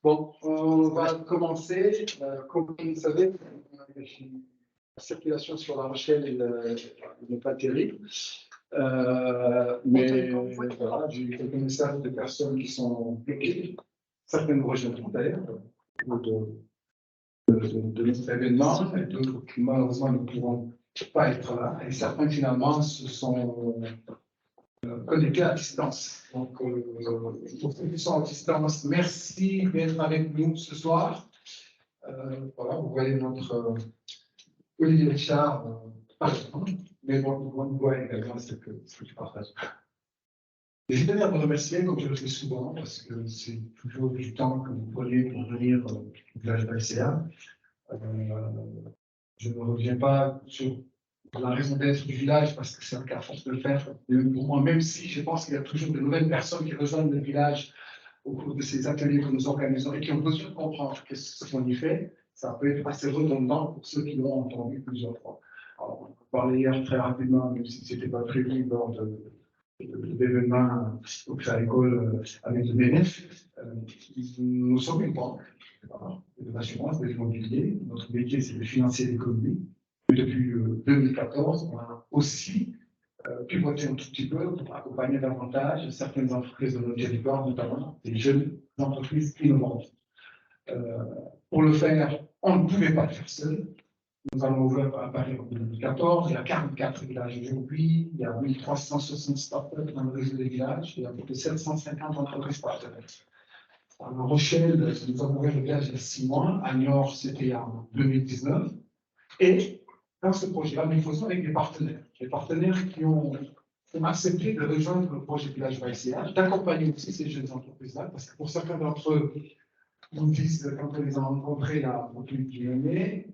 Bon, on va commencer. Comme vous le savez, la circulation sur La Rochelle n'est pas terrible. Mais voilà, j'ai eu quelques messages de personnes qui sont bloquées. Certaines rejoindront d'ailleurs de notre événement, et d'autres qui malheureusement ne pourront pas être là. Et certains finalement se sont connectés à distance. Donc, pour ceux qui sont à distance, merci d'être avec nous ce soir. Voilà, vous voyez notre Olivier Richard, par exemple, mais bon, on voit également ce que tu partages. Et je tenais à vous remercier, comme je le fais souvent, parce que c'est toujours du temps que vous prenez pour venir au village d'Alcéa. Je ne reviens pas sur la raison d'être du village, parce que c'est un cas force de le faire. Pour moi, même si je pense qu'il y a toujours de nouvelles personnes qui rejoignent le village au cours de ces ateliers que nous organisons et qui ont besoin de comprendre ce qu'on y fait, ça peut être assez redondant pour ceux qui l'ont entendu plusieurs fois. Alors, on peut parler hier très rapidement, même si ce n'était pas prévu lors de l'événement au Créa-École avec le BNF. Nous sommes une banque de l'assurance, de l'immobilier. Notre métier, c'est de financer l'économie. Depuis 2014, on a aussi pivoté un tout petit peu pour accompagner davantage certaines entreprises de notre territoire, notamment des jeunes entreprises innovantes. Pour le faire, on ne pouvait pas le faire seul. Nous avons ouvert à Paris en 2014, il y a 44 villages aujourd'hui, il y a 1360 startups dans le réseau des villages, il y a plus de 750 entreprises partenaires. À La Rochelle, nous avons ouvert le village il y a 6 mois, à Niort, c'était en 2019, et dans ce projet-là, nous le faisons avec des partenaires qui ont accepté de rejoindre le projet Village VICH, d'accompagner aussi ces jeunes entreprises-là, parce que pour certains d'entre eux, ils me disent, quand on les a rencontrés il y a plus d'une année,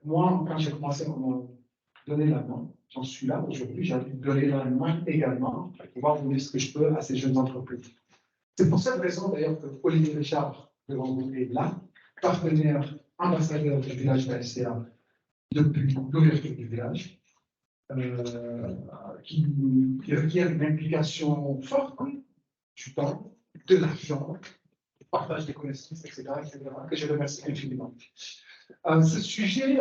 moi, quand j'ai commencé à me donner la main, j'en suis là aujourd'hui, j'ai envie de donner la main également pour pouvoir donner ce que je peux à ces jeunes entreprises. C'est pour cette raison d'ailleurs que Olivier Richard, devant vous, est là, partenaire, ambassadeur du village d'Alcéa depuis l'ouverture du village, qui requiert une implication forte, du temps, de l'argent, du partage des connaissances, etc., que je remercie infiniment. Ce sujet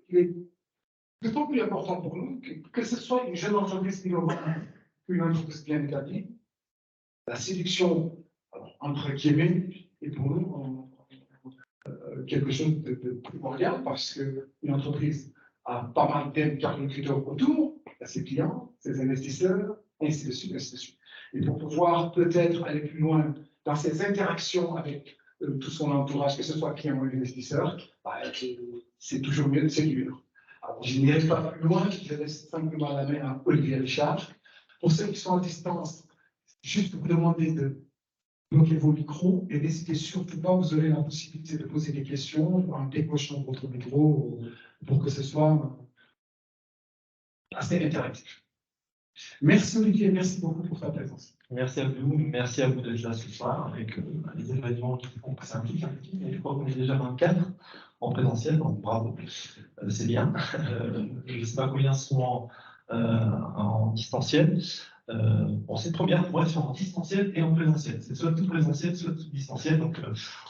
est d'autant plus important pour nous que ce soit une jeune entreprise innovante, une entreprise bien établie. La séduction entre guillemets est pour nous quelque chose de primordial parce qu'une entreprise a pas mal d'interlocuteurs autour, il y a ses clients, ses investisseurs, ainsi de suite, ainsi de suite. Et pour pouvoir peut-être aller plus loin dans ces interactions avec tout son entourage, que ce soit client ou investisseur, c'est toujours mieux de séduire. Alors, je n'irai pas plus loin, je laisse simplement la main à Olivier Richard. Pour ceux qui sont à distance, juste vous demander de bloquer vos micros et n'hésitez surtout pas, vous aurez la possibilité de poser des questions en décochant votre micro pour que ce soit assez interactif. Merci Olivier, merci beaucoup pour ta présence. Merci à vous d'être là ce soir avec les événements qui font passer un petit peu, mais je crois qu'on est déjà 24 en présentiel, donc bravo, c'est bien. Je ne sais pas combien seront en distanciel. Bon, c'est une première pour être en distanciel et en présentiel. C'est soit tout présentiel, soit tout distanciel. Donc,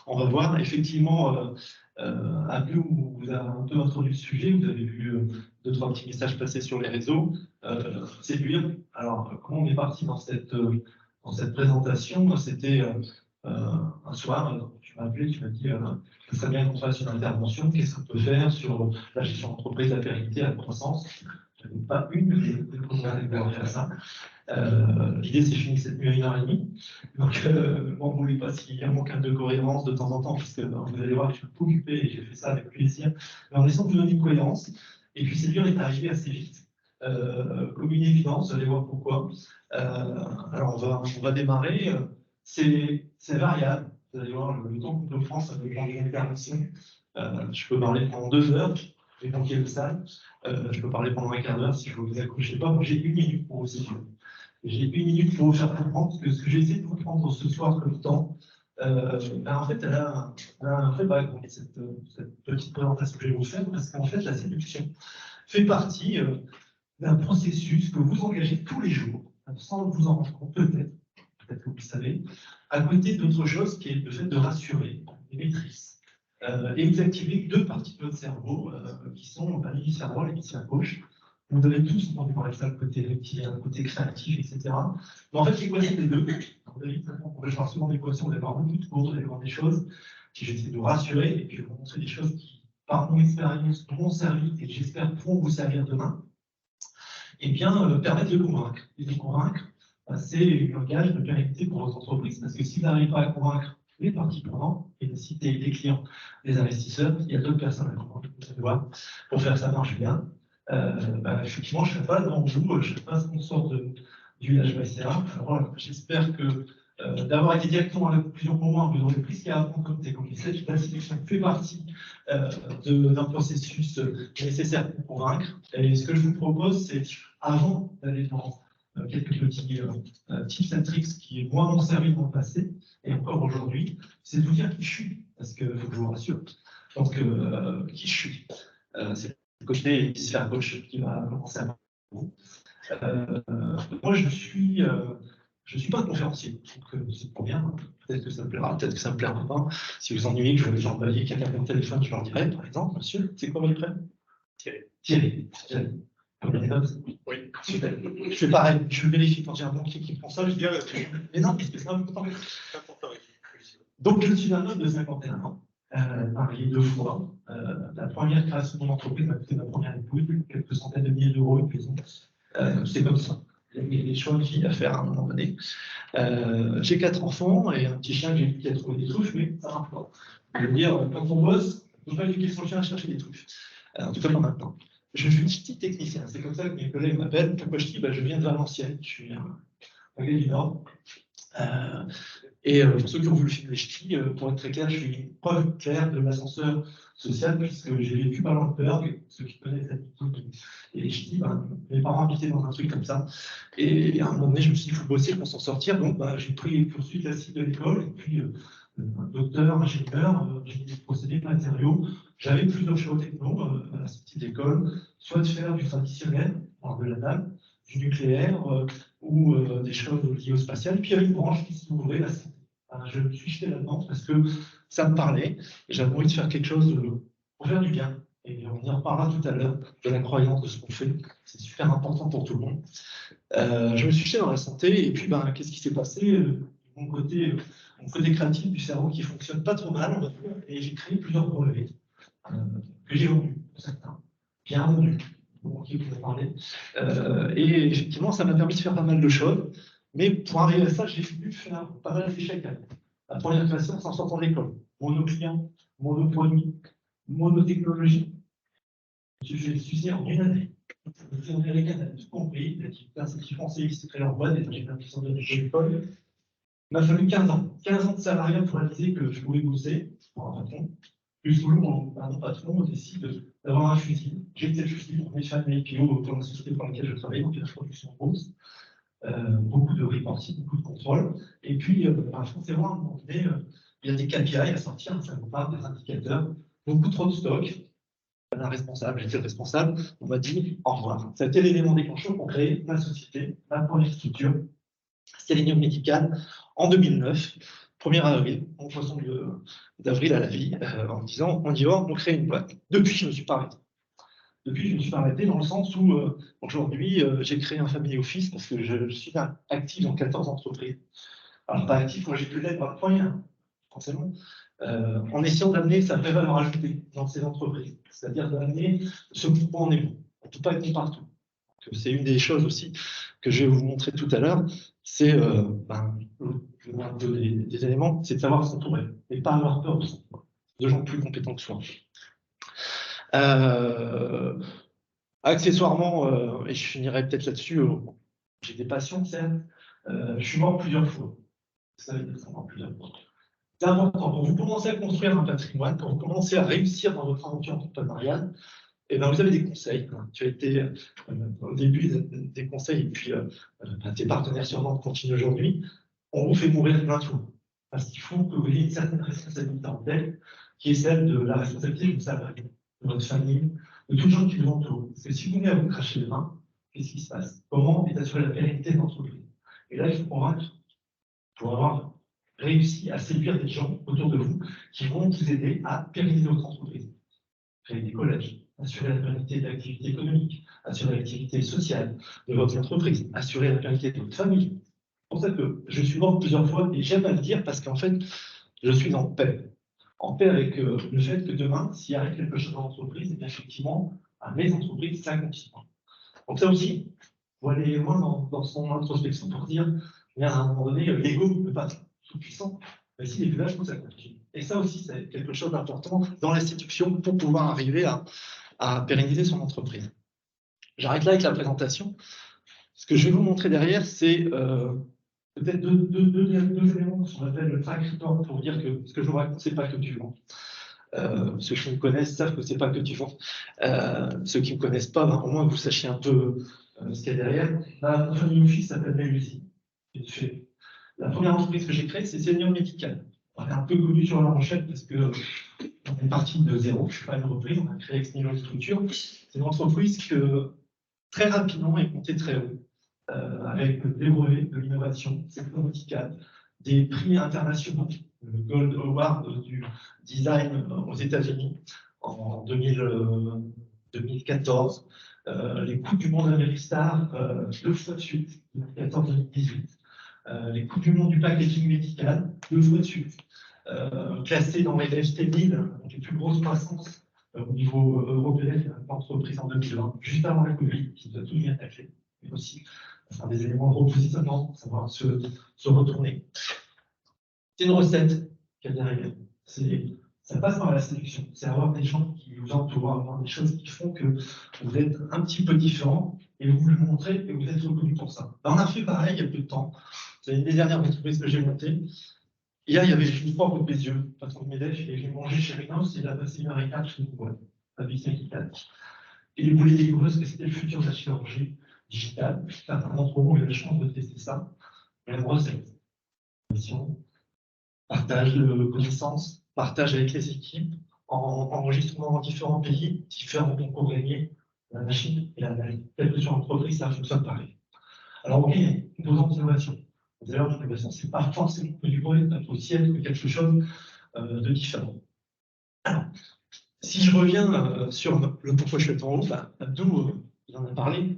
on va voir. Effectivement, Abdou vous a un peu introduit le sujet. Vous avez vu 2-3 petits messages passer sur les réseaux. Séduire. Alors, comment on est parti dans cette présentation? C'était un soir, tu m'as appelé, tu m'as dit ce serait bien qu'on fasse une intervention. Qu'est-ce qu'on peut faire sur la gestion d'entreprise, la pérennité, la croissance? Pas une, mais on arrive à faire ça. L'idée, c'est fini cette nuit à 1h30. Donc, on ne voulait pas s'il y a un manque de cohérence de temps en temps, puisque vous allez voir que je suis beaucoup occupé et j'ai fait ça avec plaisir. Mais en essayant de donner une cohérence. Et puis, Séduire est arrivé assez vite. Comme une évidence, vous allez voir pourquoi. Alors, on va démarrer. C'est variable. Vous allez voir le temps que je prends, ça peut prendre une intervention. Je peux parler pendant 2 heures. J'ai manqué le salle. Je peux parler pendant un quart d'heure si je ne vous accrochez pas. Moi, j'ai 1 minute pour vous séduire. J'ai 1 minute pour vous faire comprendre que ce que j'ai essayé de vous prendre ce soir comme temps, en fait, elle a un vrai background, cette petite présentation que je vais vous faire, parce qu'en fait, la séduction fait partie d'un processus que vous engagez tous les jours, sans vous en rendre compte peut-être, peut-être que vous le savez, à côté d'autre chose qui est le fait de rassurer les maîtrises. Et vous activez deux parties de votre cerveau qui sont l'hémisphère droit et l'hémisphère gauche. Vous avez tous entendu parler de ça, le côté reptilien, le côté créatif, etc. Mais en fait, l'équation des deux, vous avez je parle souvent d'équations, vous allez voir beaucoup de cours, vous allez voir des choses qui j'essaie de vous rassurer et puis je vais vous montrer des choses qui, par mon expérience, m'ont servi et j'espère pourront vous servir demain. Eh bien, permettre de convaincre. Et de convaincre, c'est un gage de pérennité pour votre entreprise, parce que si vous n'arrivez pas à convaincre les parties prenantes, et si des clients, des investisseurs, il y a d'autres personnes à convaincre, vous allez voir, pour faire ça marche bien. Effectivement, je ne serai pas devant vous, je ne serai pas sponsor du village BCA. Alors, j'espère que d'avoir été directement à la conclusion pour moi, vous aurez pris ce qu'il y a à apprendre comme technique. La sélection fait partie d'un processus nécessaire pour convaincre. Et ce que je vous propose, c'est, avant d'aller dans quelques petits tips and tricks qui, moi, m'ont servi dans le passé, et encore aujourd'hui, c'est de vous dire qui je suis, parce qu'il faut que je vous rassure. Donc, qui je suis. C'est le côté hémisphère gauche qui va commencer à vous. Moi, je suis pas un conférencier, donc c'est trop bien. Peut-être que ça me plaira, peut-être que ça me plaira pas. Si vous ennuyez, que je vais envoyer quelqu'un par téléphone, je leur dirai, par exemple, monsieur, c'est quoi votre prénom? Thierry. Comme les notes. Oui. Super. Je fais pareil, je vérifie quand j'ai un banquier qui prend ça, je dis, mais non, parce que c'est important. Donc, je suis un homme de 51 ans. Marié 2 fois. La première création de mon entreprise m'a coûté ma première épouse, quelques centaines de milliers d'euros, une maison. C'est comme ça. Il y a des choix de vie à faire à un moment donné. J'ai 4 enfants et un petit chien que j'ai vu qui a trouvé des truffes, mais ça marche pas. Je veux dire, quand on bosse, on ne peut pas éduquer son chien à chercher des truffes. En tout cas, pas maintenant. Je suis petit technicien. C'est comme ça que mes collègues m'appellent. Pourquoi je dis je viens de Valenciennes. Je suis un gars du Nord. Et pour ceux qui ont vu le film Les Ch'tis, pour être très clair, je suis une preuve claire de l'ascenseur social, puisque j'ai vécu par Landsberg, ceux qui connaissent l'habitude, et les Ch'tis, mes parents habitaient dans un truc comme ça. Et à un moment donné, je me suis dit, il faut bosser pour s'en sortir. Donc, j'ai pris les poursuites classiques de l'école, et puis un docteur, ingénieur, j'ai des procédés de matériaux. J'avais plusieurs choix techno à la sortie de l'école, soit de faire du traditionnel, de la dalle, du nucléaire, ou des choses liées au spatial. Puis il y avait une branche qui s'ouvrait, la santé. Je me suis jeté là-dedans parce que ça me parlait et j'avais envie de faire quelque chose pour faire du bien. Et on y reparlera tout à l'heure de la croyance de ce qu'on fait. C'est super important pour tout le monde. Je me suis jeté dans la santé et puis qu'est-ce qui s'est passé? Mon côté créatif du cerveau qui fonctionne pas trop mal, on va dire, et j'ai créé plusieurs brevets que j'ai vendus, certains, bien vendus. Qui vous parler. Et effectivement, ça m'a permis de faire pas mal de choses. Mais pour arriver à ça, j'ai dû faire pas mal d'échecs. La première création, c'est en sortant de l'école. Monoclient, monoproduit, monotechnologie. J'ai suicidé en une année. Les Américains avaient tout compris. Les personnes qui français qui s'est créé en boîte, des ingénieurs qui sont de l'école. Il m'a fallu 15 ans. 15 ans de salariat pour réaliser que je pouvais bosser pour un patron. Plus le jour où mon patron décide d'avoir un fusil. J'ai été le fusil pour mes femmes et IPO dans la société pour laquelle je travaille, donc la production grosse. Beaucoup de reporting, beaucoup de contrôle. Et puis, forcément, à un moment donné, il y a des KPI à sortir, ça vous parle des indicateurs, beaucoup trop de stock. Un responsable, j'étais le responsable, on m'a dit au revoir. Ça a été l'élément déclencheur pour créer ma société, ma première structure, Sélénium Médical, en 2009. 1er avril, en poisson d'avril à la vie, en me disant, on y va, on crée une boîte. Depuis, je ne me suis pas arrêté. Depuis, je me suis pas arrêté dans le sens où, aujourd'hui, j'ai créé un family office parce que je suis actif dans 14 entreprises. Alors, pas actif, moi j'ai pu l'être par le premier, forcément, en essayant d'amener sa vraie valeur ajoutée dans ces entreprises. C'est-à-dire d'amener ce pourquoi on est bon. On ne peut pas être bon partout. C'est une des choses aussi que je vais vous montrer tout à l'heure, c'est des éléments, c'est de savoir s'entourer et pas avoir peur de gens plus compétents que soi. Accessoirement, et je finirai peut-être là-dessus, j'ai des passions, certes, je suis mort plusieurs fois. Ça veut dire que c'est mort plusieurs fois. C'est important, quand vous commencez à construire un patrimoine, quand vous commencez à réussir dans votre aventure entrepreneuriale, et vous avez des conseils. Tu as été au début des conseils, et puis tes partenaires sûrement continuent aujourd'hui. On vous fait mourir plein de choses. Parce qu'il faut que vous ayez une certaine responsabilité en tête, qui est celle de la responsabilité de vos salariés, de votre famille, de tous les gens qui vous entourent. Parce que si vous venez à vous cracher les mains, qu'est-ce qui se passe? Comment est assurée la pérennité de l'entreprise? Et là, il faut convaincre pour avoir réussi à séduire des gens autour de vous qui vont vous aider à pérenniser votre entreprise. Créer des collèges, assurer la pérennité de l'activité économique, assurer l'activité sociale de votre entreprise, assurer la pérennité de votre famille. C'est pour ça que je suis mort plusieurs fois et j'aime à le dire parce qu'en fait, je suis en paix. En paix avec le fait que demain, s'il arrive quelque chose dans l'entreprise, et bien effectivement, à mes entreprises, ça continue. Donc ça aussi, il faut aller loin dans son introspection pour dire, bien, à un moment donné, l'ego ne peut pas être tout puissant, mais si les villages, ça continue. Et ça aussi, c'est quelque chose d'important dans l'institution pour pouvoir arriver à pérenniser son entreprise. J'arrête là avec la présentation. Ce que je vais vous montrer derrière, c'est peut-être deux éléments qu'on appelle le track record pour dire que ce que je vous raconte, c'est pas que du vent. Ceux qui me connaissent savent que c'est pas que du vent. Ceux qui ne me connaissent pas, ben, au moins que vous sachiez un peu ce qu'il y a derrière. Ma famille fille s'appelle Mélusie. La première entreprise que j'ai créée, c'est Senior Médical. On est un peu connu sur La Rochelle parce que on est parti de zéro. Je ne suis pas une reprise, on a créé Ex Nihilo Structure. C'est une entreprise que très rapidement est montée très haut, avec des brevets de l'innovation, secteur médical, des prix internationaux, le Gold Award du design aux États-Unis en 2014, les Coupes du Monde Ameristar 2 fois de suite, 2014-2018, les Coupes du Monde du packaging médical 2 fois de suite, classé dans les FT 1000, les plus grosses croissances au niveau européen, l'entreprise en 2020, juste avant la Covid, qui doit tout bien attaquer, mais aussi enfin, des éléments de repositionnement, savoir se retourner. C'est une recette qu'il y a derrière. Ça passe par la séduction. C'est avoir des gens qui vous entourent, avoir des choses qui font que vous êtes un petit peu différent et vous le montrez et vous êtes reconnu pour ça. Ben, on a fait pareil il y a peu de temps. C'est une des dernières entreprises que j'ai montées. Hier, il y avait une fois au Bézieux, patron de Medef, et j'ai mangé chez Rhinus, et il a passé une heure et quart chez nous, à Médicale. Et il voulait découvrir ce que c'était le futur de la chirurgie digitale. Certains d'entre vous ont eu la chance de tester ça. Même recette. Partage de connaissances, partage avec les équipes, enregistrement dans différents pays, différents concours gagnés, la machine et la maille. Quelle que soit l'entreprise, ça fonctionne pareil. Alors, ok, composante d'innovation. D'ailleurs, l'innovation, ce n'est pas forcément que du bruit, ça peut aussi être quelque chose de différent. Alors, si je reviens sur le pourquoi je suis en haut, bah, Abdou, il en a parlé.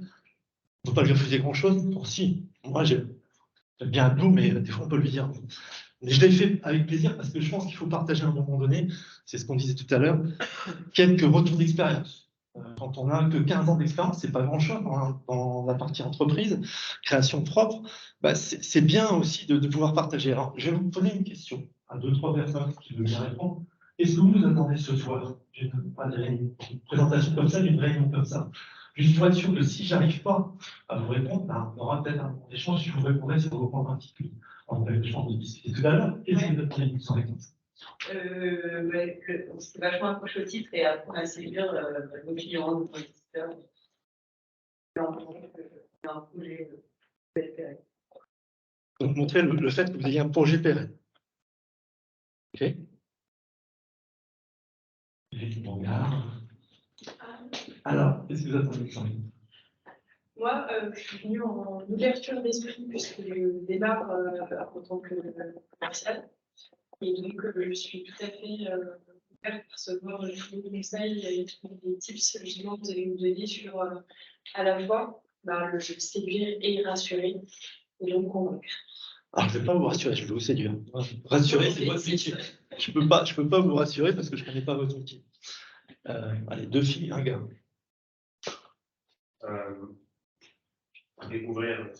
On ne peut pas lui refuser grand-chose. Bon, si, moi, j'aime bien Abdou, mais des fois, on peut lui dire. Mais je l'ai fait avec plaisir parce que je pense qu'il faut partager à un moment donné, c'est ce qu'on disait tout à l'heure, quelques retours d'expérience. Quand on n'a que 15 ans d'expérience, c'est pas grand-chose dans la partie entreprise, création propre, bah c'est bien aussi de pouvoir partager. Alors, je vais vous poser une question à 2-3 personnes qui veulent bien répondre. Est-ce que vous nous attendez ce soir d'une présentation comme ça, d'une réunion comme ça? Juste pour être sûr que si j'arrive pas à vous répondre, bah, on aura peut-être un échange, je vous répondrai sur vos points particuliers. On a eu le temps de discuter tout à l'heure. Qu'est-ce que votre avis sur réponse? C'est vachement accroché au titre et apprendre à séduire nos clients, nos investisseurs. C'est un projet pérenne. Donc, montrer le fait que vous ayez un projet pérenne. OK. Alors, qu'est-ce que vous attendez sur réponse? Moi, je suis venue en ouverture d'esprit puisque je démarre en tant que commercial. Et donc, je suis tout à fait ouverte à recevoir tous les conseils et des tips justement que vous allez nous donner sur à la fois le séduire et rassurer et donc convaincre. Alors, je ne vais pas vous rassurer, je vais vous séduire. Rassurer, c'est votre métier. Je peux pas vous rassurer parce que je ne connais pas votre métier. Allez, 2 filles, un gars. Découvrir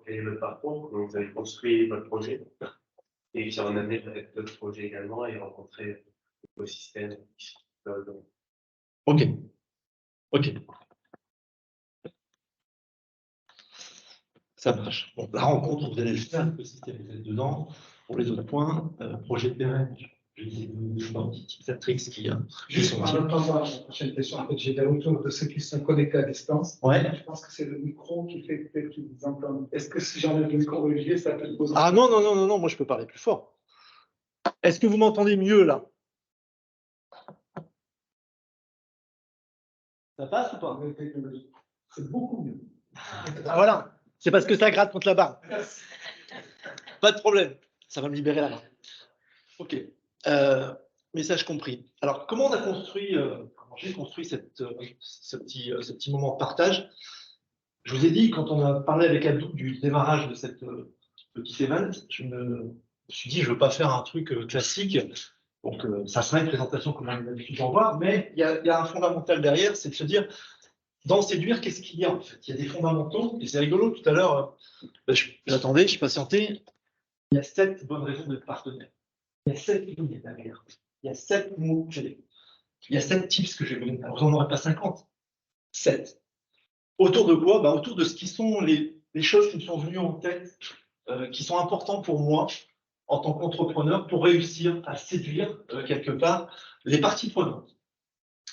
quel est votre parcours, comment vous avez construit votre projet, et puis en amener peut-être d'autres projets également et rencontrer l'écosystème. Ok. Ok. Ça marche. Bon, la rencontre, vous allez le faire, l'écosystème, vous êtes dedans. Pour les autres points, projet pérenne, je vais vous donner des petits tricks qui Juste sont en attendant la prochaine question, en fait, j'ai des retours de ceux qui sont connectés à distance. Ouais. Je pense que c'est le micro qui fait peut-être qu'ils vous entendent. Est-ce que si j'enlève le micro, Olivier, ça peut poser? Ah non, non, non, non, non, moi je peux parler plus fort. Est-ce que vous m'entendez mieux là? Ça passe ou pas? C'est beaucoup mieux. Ah, voilà, c'est parce que ça gratte contre la barre. Pas de problème, ça va me libérer la main. Ok, message compris. Alors, comment on a construit, comment j'ai construit ce petit moment de partage? Je vous ai dit, quand on a parlé avec Abdou du démarrage de cette petit event, je me suis dit, je ne veux pas faire un truc classique. Donc, ça sera une présentation comme on a l'habitude d'en voir, mais il y a un fondamental derrière, c'est de se dire, dans séduire, qu'est-ce qu'il y a en fait? Il y a des fondamentaux, et c'est rigolo, tout à l'heure, j'attendais, je patientais, il y a 7 bonnes raisons d'être partenaire. Il y a 7 lignes derrière. Il y a 7 mots clés. Il y a 7 tips que je vais vous donner. Alors, vous n'en aurez pas 50. 7. Autour de quoi? Autour de ce qui sont les choses qui me sont venues en tête, qui sont importantes pour moi en tant qu'entrepreneur pour réussir à séduire quelque part les parties prenantes.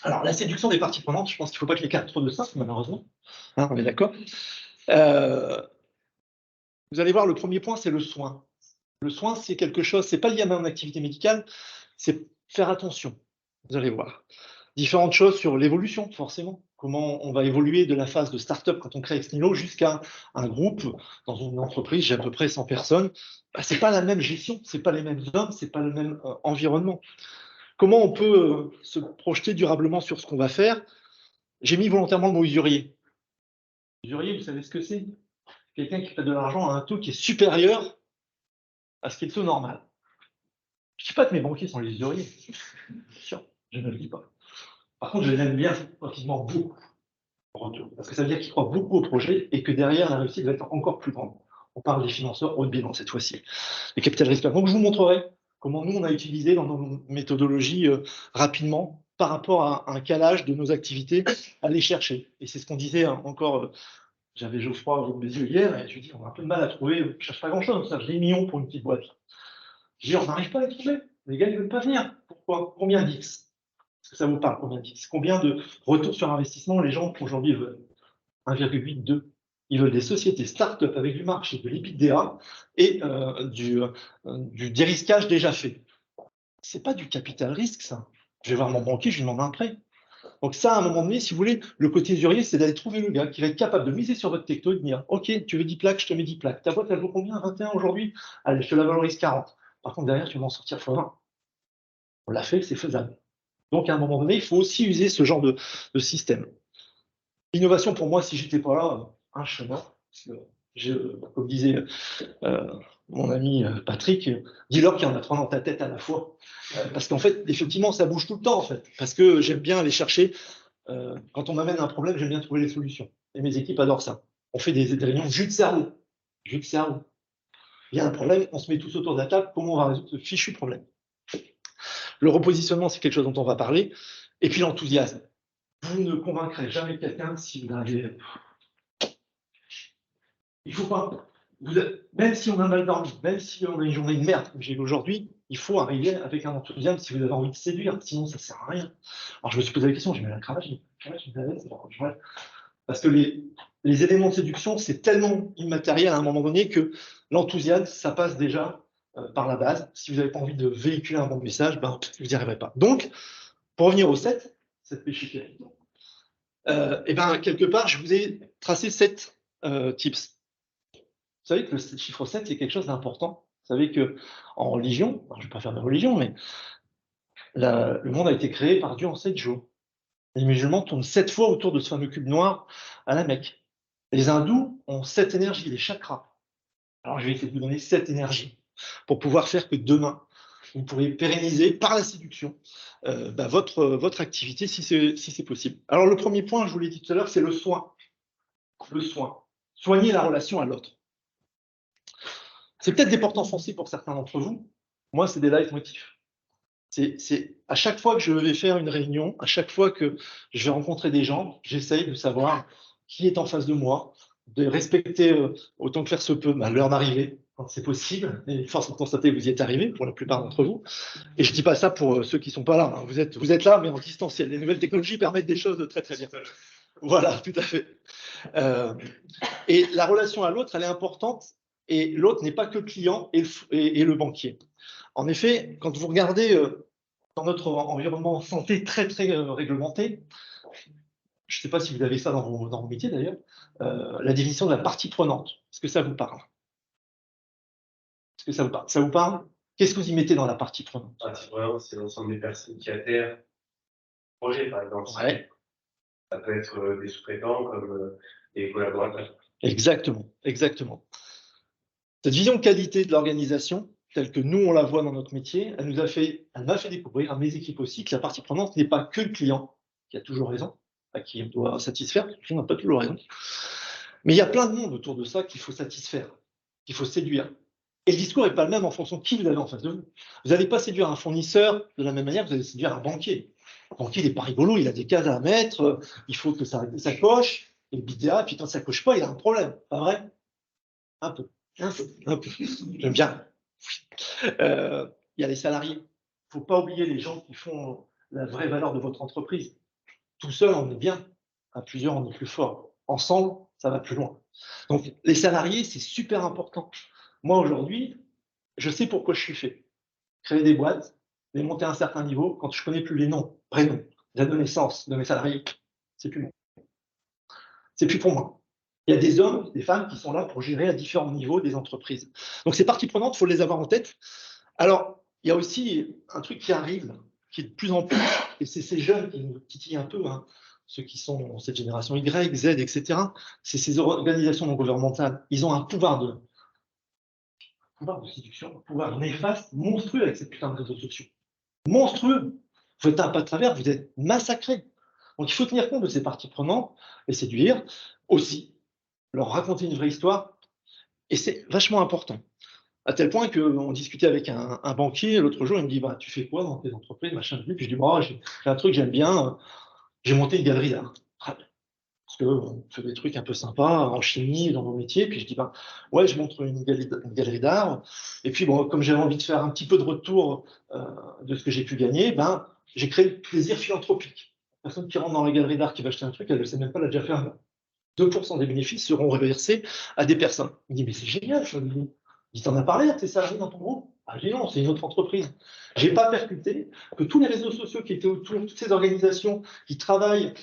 Alors, la séduction des parties prenantes, je pense qu'il ne faut pas que l'écart trop de ça, malheureusement. Hein, on est d'accord. Vous allez voir, le premier point, c'est le soin. Le soin, c'est quelque chose, c'est pas lié à mon activité médicale, c'est faire attention. Vous allez voir. Différentes choses sur l'évolution, forcément. Comment on va évoluer de la phase de start-up quand on crée Exnilo jusqu'à un groupe dans une entreprise, j'ai à peu près 100 personnes. C'est pas la même gestion, c'est pas les mêmes hommes, c'est pas le même environnement. Comment on peut se projeter durablement sur ce qu'on va faire? J'ai mis volontairement le mot usurier. Usurier, vous savez ce que c'est? Quelqu'un qui fait de l'argent à un taux qui est supérieur à ce qui est le taux normal. Je ne dis pas que mes banquiers sont les usuriers. Sûr, je ne le dis pas. Par contre, je les aime bien quand ils demandent beaucoup en retour. Parce que ça veut dire qu'ils croient beaucoup au projet et que derrière, la réussite va être encore plus grande. On parle des financeurs haut de bilan cette fois-ci. Les capital risques. Donc, je vous montrerai comment nous, on a utilisé dans nos méthodologies rapidement par rapport à un calage de nos activités à les chercher. Et c'est ce qu'on disait encore. J'avais Geoffroy au mes yeux hier et je lui dis on a un peu de mal à trouver, je ne cherche pas grand-chose, ça, j'ai des millions pour une petite boîte. Je dis on n'arrive pas à les trouver, les gars ils ne veulent pas venir. Pourquoi? Combien d'X? Est-ce que ça vous parle, combien d'X? Combien de retours sur investissement les gens aujourd'hui veulent? 1,8, 2. Ils veulent des sociétés start-up avec du marché, de l'EBITDA et du dérisquage déjà fait. Ce n'est pas du capital risque, ça. Je vais voir mon banquier, je lui demande un prêt. Donc ça, à un moment donné, si vous voulez, le côté usurier, c'est d'aller trouver le gars qui va être capable de miser sur votre techno et de dire « Ok, tu veux 10 plaques, je te mets 10 plaques. Ta boîte, elle vaut combien? 21 aujourd'hui? Allez, je te la valorise 40. Par contre, derrière, tu vas en sortir x20. » On l'a fait, c'est faisable. Donc, à un moment donné, il faut aussi user ce genre de système. L'innovation, pour moi, si j'étais pas là, un chemin. Comme disait mon ami Patrick, dis-leur qu'il y en a 3 dans ta tête à la fois. Parce qu'en fait, effectivement, ça bouge tout le temps, en fait. Parce que j'aime bien aller chercher. Quand on m'amène un problème, j'aime bien trouver les solutions. Et mes équipes adorent ça. On fait des réunions jus de cerveau. Jus de cerveau. Il y a un problème, on se met tous autour de la table. Comment on va résoudre ce fichu problème? Le repositionnement, c'est quelque chose dont on va parler. Et puis l'enthousiasme. Vous ne convaincrez jamais quelqu'un si vous arrivez. Il ne faut pas. Même si on a mal dormi, même si on a une journée de merde comme j'ai eu aujourd'hui, il faut arriver avec un enthousiasme si vous avez envie de séduire. Sinon, ça ne sert à rien. Alors, je me suis posé la question, j'ai mis la cravache, parce que les éléments de séduction, c'est tellement immatériel à un moment donné que l'enthousiasme, ça passe déjà par la base. Si vous n'avez pas envie de véhiculer un bon message, vous n'y arriverez pas. Donc, pour revenir au 7 péché et quelque part, je vous ai tracé 7 tips. Vous savez que le chiffre 7, c'est quelque chose d'important. Vous savez qu'en religion, je ne vais pas faire de religion, mais le monde a été créé par Dieu en 7 jours. Les musulmans tournent 7 fois autour de ce fameux cube noir à la Mecque. Les hindous ont 7 énergies, les chakras. Alors, je vais essayer de vous donner 7 énergies pour pouvoir faire que demain, vous pourrez pérenniser par la séduction votre activité si c'est possible. Alors, le premier point, je vous l'ai dit tout à l'heure, c'est le soin. Le soin. Soigner la relation à l'autre. C'est peut-être des portes enfoncées pour certains d'entre vous. Moi, c'est des leitmotifs. C'est à chaque fois que je vais faire une réunion, à chaque fois que je vais rencontrer des gens, j'essaye de savoir qui est en face de moi, de respecter autant que faire se peut l'heure d'arrivée, quand c'est possible. Et force est de constater que vous y êtes arrivé, pour la plupart d'entre vous. Et je ne dis pas ça pour ceux qui ne sont pas là. Hein. Vous êtes là, mais en distanciel. Les nouvelles technologies permettent des choses de très, très bien. Voilà, tout à fait. Et la relation à l'autre, elle est importante. Et l'autre n'est pas que le client et le banquier. En effet, quand vous regardez dans notre environnement santé très, très réglementé, je ne sais pas si vous avez ça dans vos métiers d'ailleurs, la définition de la partie prenante. Est-ce que ça vous parle? que ça vous parle? Ça vous parle? Qu'est-ce que vous y mettez dans la partie prenante? Partie prenante, c'est l'ensemble des personnes qui adhèrent au projet, par exemple. Ouais, Ça peut être des sous-traitants comme des collaborateurs. exactement, exactement. Cette vision de qualité de l'organisation, telle que nous, on la voit dans notre métier, elle m'a fait découvrir, à mes équipes aussi, que la partie prenante n'est pas que le client, qui a toujours raison, à qui on doit satisfaire, parce que le client n'a pas toujours raison. Mais il y a plein de monde autour de ça qu'il faut satisfaire, qu'il faut séduire. Et le discours n'est pas le même en fonction de qui vous avez en face de vous. Vous n'allez pas séduire un fournisseur de la même manière que vous allez séduire un banquier. Le banquier, il n'est pas rigolo, il a des cases à mettre, il faut que ça coche, et le BDA, puis quand ça ne coche pas, il a un problème. Pas vrai? Un peu. Un peu. Un peu. J'aime bien. Il y a les salariés. Il ne faut pas oublier les gens qui font la vraie valeur de votre entreprise. Tout seul, on est bien. À plusieurs, on est plus fort. Ensemble, ça va plus loin. Donc, les salariés, c'est super important. Moi, aujourd'hui, je sais pourquoi je suis fait. Créer des boîtes, les monter à un certain niveau, quand je ne connais plus les noms, prénoms, date de naissance de mes salariés, c'est plus bon. C'est plus pour moi. Il y a des hommes, des femmes qui sont là pour gérer à différents niveaux des entreprises. Donc, ces parties prenantes, il faut les avoir en tête. Alors, il y a aussi un truc qui arrive, qui est de plus en plus, et c'est ces jeunes qui nous titillent un peu, hein, ceux qui sont cette génération Y, Z, etc. C'est ces organisations non gouvernementales. Ils ont un pouvoir de séduction, un pouvoir néfaste, monstrueux avec ces putains de réseaux sociaux. Monstrueux. Vous faites un pas de travers, vous êtes massacrés. Donc, il faut tenir compte de ces parties prenantes et séduire aussi, leur raconter une vraie histoire, et c'est vachement important. À tel point qu'on discutait avec un banquier l'autre jour, il me dit bah, tu fais quoi dans tes entreprises, machin, puis je dis bah, j'ai un truc, j'aime bien, j'ai monté une galerie d'art. Parce qu'on fait des trucs un peu sympas en chimie, dans mon métier, puis je dis bah, ouais, je montre une galerie d'art, et puis bon, comme j'avais envie de faire un petit peu de retour de ce que j'ai pu gagner, ben, j'ai créé le plaisir philanthropique. La personne qui rentre dans la galerie d'art qui va acheter un truc, elle ne sait même pas, elle a déjà fait un 2% des bénéfices seront reversés à des personnes. Il me dit, mais c'est génial, je dis, t'en as parlé à tes salariés dans ton groupe? Ah, je dis non, c'est une autre entreprise. Je n'ai pas percuté que tous les réseaux sociaux qui étaient autour, toutes ces organisations qui travaillent,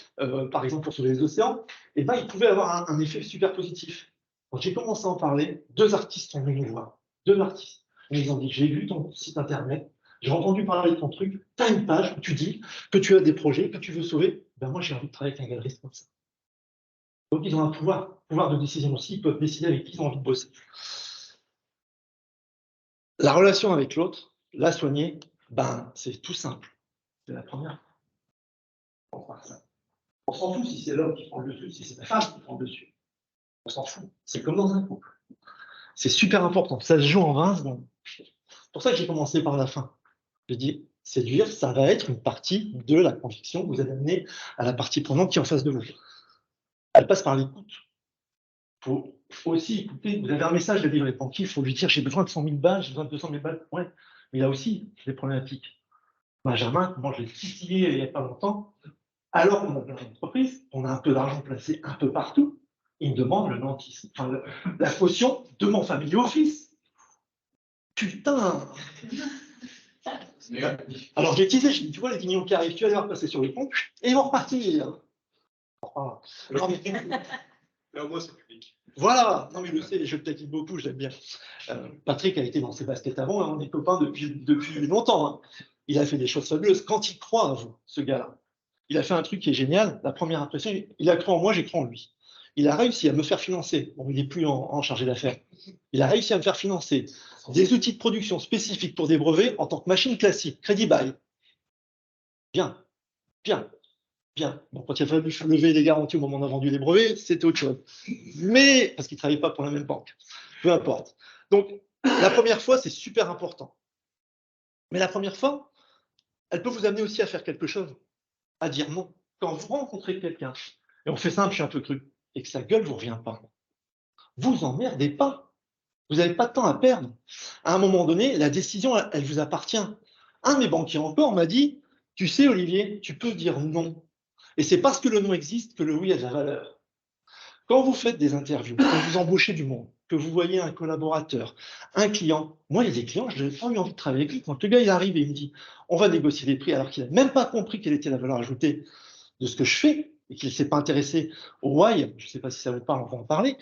par exemple, sur les océans, eh ben, ils pouvaient avoir un effet super positif. Quand j'ai commencé à en parler, 2 artistes sont venus nous voir. 2 artistes. Et ils ont dit, j'ai vu ton site internet, j'ai entendu parler de ton truc, tu as une page où tu dis que tu as des projets, que tu veux sauver. Ben, moi, j'ai envie de travailler avec un galeriste comme ça. Donc, ils ont un pouvoir de décision aussi, ils peuvent décider avec qui ils ont envie de bosser. La relation avec l'autre, la soigner, ben, c'est tout simple. C'est la première. On s'en fout si c'est l'homme qui prend le dessus, si c'est la femme qui prend le dessus. On s'en fout. C'est comme dans un couple. C'est super important. Ça se joue en 20 secondes. C'est pour ça que j'ai commencé par la fin. J'ai dit, séduire, ça va être une partie de la conviction que vous allez amener à la partie prenante qui est en face de vous. Elle passe par l'écoute. Il faut aussi écouter. Vous avez un message de livrer banquier, il faut lui dire j'ai besoin de 100 000 balles, j'ai besoin de 200 000 balles. Ouais, mais il a aussi des problématiques. Benjamin, moi je l'ai titillé il n'y a pas longtemps, alors qu'on a plein d'entreprises, on a un peu d'argent placé un peu partout, il me demande le nantisme, enfin, la caution de mon family office. Putain! Alors j'ai teasé, j'ai dit tu vois les 10 millions qui arrivent, tu vas les voir passer sur le compte et ils vont repartir. Oh, non, Mais au moins, c'est public. voilà, non mais je sais, je le taquine beaucoup, j'aime bien. Patrick a été dans ses baskets avant, hein, on est copains depuis longtemps. Hein. Il a fait des choses fabuleuses. Quand il croit en vous, ce gars-là, il a fait un truc qui est génial. La première impression, il a cru en moi, j'ai cru en lui. Il a réussi à me faire financer. Bon, il n'est plus en chargé d'affaires. Il a réussi à me faire financer des outils de production spécifiques pour des brevets en tant que machine classique, Credit Buy. Bien, bien. Bien. Bon, quand il a fallu lever les garanties au moment où on a vendu les brevets, c'était autre chose. Mais, parce qu'ils ne travaillaient pas pour la même banque. Peu importe. Donc, la première fois, c'est super important. Mais la première fois, elle peut vous amener aussi à faire quelque chose, à dire non. Quand vous rencontrez quelqu'un, et on fait simple, je suis un peu cru, et que sa gueule ne vous revient pas, vous emmerdez pas. Vous n'avez pas de temps à perdre. À un moment donné, la décision, elle vous appartient. Un de mes banquiers encore m'a dit, tu sais, Olivier, tu peux dire non. Et c'est parce que le non existe que le oui a de la valeur. Quand vous faites des interviews, quand vous embauchez du monde, que vous voyez un collaborateur, un client, moi, il y a des clients, je n'ai pas eu envie de travailler avec lui. Quand le gars il arrive et il me dit, on va négocier des prix, alors qu'il n'a même pas compris quelle était la valeur ajoutée de ce que je fais, et qu'il ne s'est pas intéressé au why, je ne sais pas si ça vous parle, on va en parler,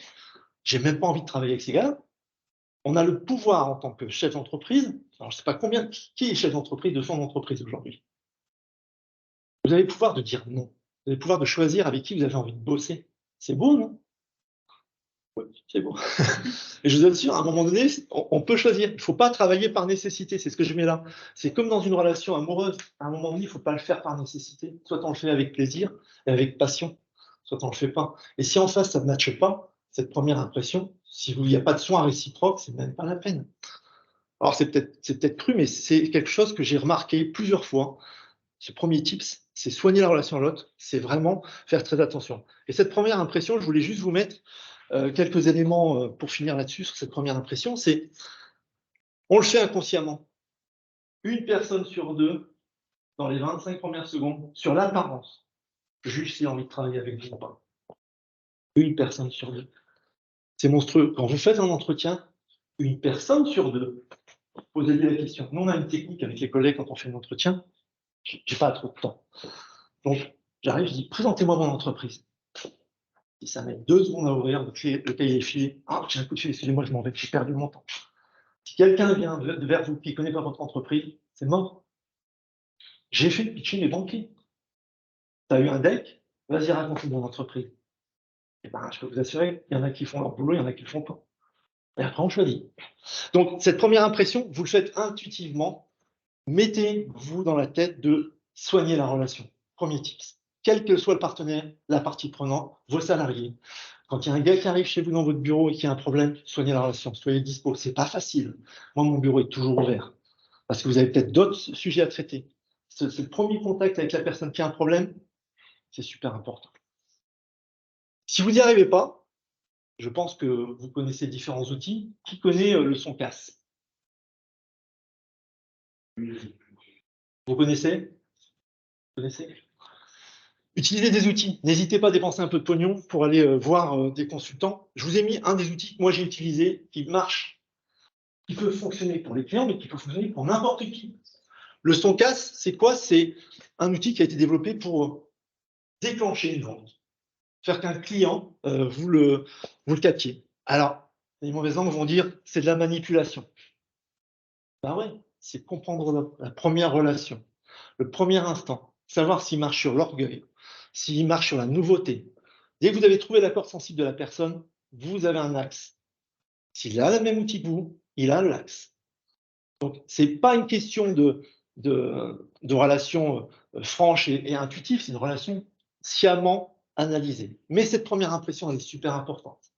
j'ai même pas envie de travailler avec ces gars-là. On a le pouvoir en tant que chef d'entreprise. Alors, je ne sais pas qui est chef d'entreprise de son entreprise aujourd'hui. Vous avez le pouvoir de dire non. Vous avez le pouvoir de choisir avec qui vous avez envie de bosser. C'est beau, non? Oui, c'est beau. Et je vous assure, à un moment donné, on peut choisir. Il ne faut pas travailler par nécessité. C'est ce que je mets là. C'est comme dans une relation amoureuse. À un moment donné, il ne faut pas le faire par nécessité. Soit on le fait avec plaisir et avec passion, soit on ne le fait pas. Et si en face, ça ne matche pas, cette première impression, si il n'y a pas de soin réciproque, c'est même pas la peine. Alors, c'est peut-être cru, mais c'est quelque chose que j'ai remarqué plusieurs fois. Ce premier tips, c'est soigner la relation à l'autre, c'est vraiment faire très attention. Et cette première impression, je voulais juste vous mettre quelques éléments pour finir là-dessus, sur cette première impression, c'est, on le fait inconsciemment. Une personne sur deux, dans les 25 premières secondes, sur l'apparence, juge s'il a envie de travailler avec vous ou pas. Une personne sur deux. C'est monstrueux. Quand vous faites un entretien, une personne sur deux, posez-lui la question. Nous, on a une technique avec les collègues quand on fait un entretien, j'ai pas trop de temps. Donc, j'arrive, je dis, présentez-moi mon entreprise. Si ça met 2 secondes à ouvrir, le cahier est filé. Ah, j'ai un coup de fil, excusez-moi, je m'en vais, j'ai perdu mon temps. Si quelqu'un vient vers vous qui ne connaît pas votre entreprise, c'est mort. J'ai fait pitcher mes banquiers. Tu as eu un deck, vas-y, raconte mon entreprise. Eh ben, je peux vous assurer, il y en a qui font leur boulot, il y en a qui ne le font pas. Et après, on choisit. Donc, cette première impression, vous le faites intuitivement. Mettez-vous dans la tête de soigner la relation. Premier tips. Quel que soit le partenaire, la partie prenante, vos salariés. Quand il y a un gars qui arrive chez vous dans votre bureau et qui a un problème, soignez la relation, soyez dispo. C'est pas facile. Moi, mon bureau est toujours ouvert. Parce que vous avez peut-être d'autres sujets à traiter. Ce premier contact avec la personne qui a un problème, c'est super important. Si vous n'y arrivez pas, je pense que vous connaissez différents outils. Qui connaît le son casse? Vous connaissez? Vous connaissez? Utilisez des outils. N'hésitez pas à dépenser un peu de pognon pour aller voir des consultants. Je vous ai mis un des outils que moi j'ai utilisé, qui marche, qui peut fonctionner pour les clients, mais qui peut fonctionner pour n'importe qui. Le Stoncast, c'est quoi? C'est un outil qui a été développé pour déclencher une vente. Faire qu'un client, vous le captiez. Alors, les mauvaises langues vont dire c'est de la manipulation. Ben ouais, c'est comprendre la première relation, le premier instant, savoir s'il marche sur l'orgueil, s'il marche sur la nouveauté. Dès que vous avez trouvé l'accord sensible de la personne, vous avez un axe. S'il a le même outil que vous, il a l'axe. Donc, ce n'est pas une question de relation franche et intuitive, c'est une relation sciemment analysée. Mais cette première impression, elle est super importante.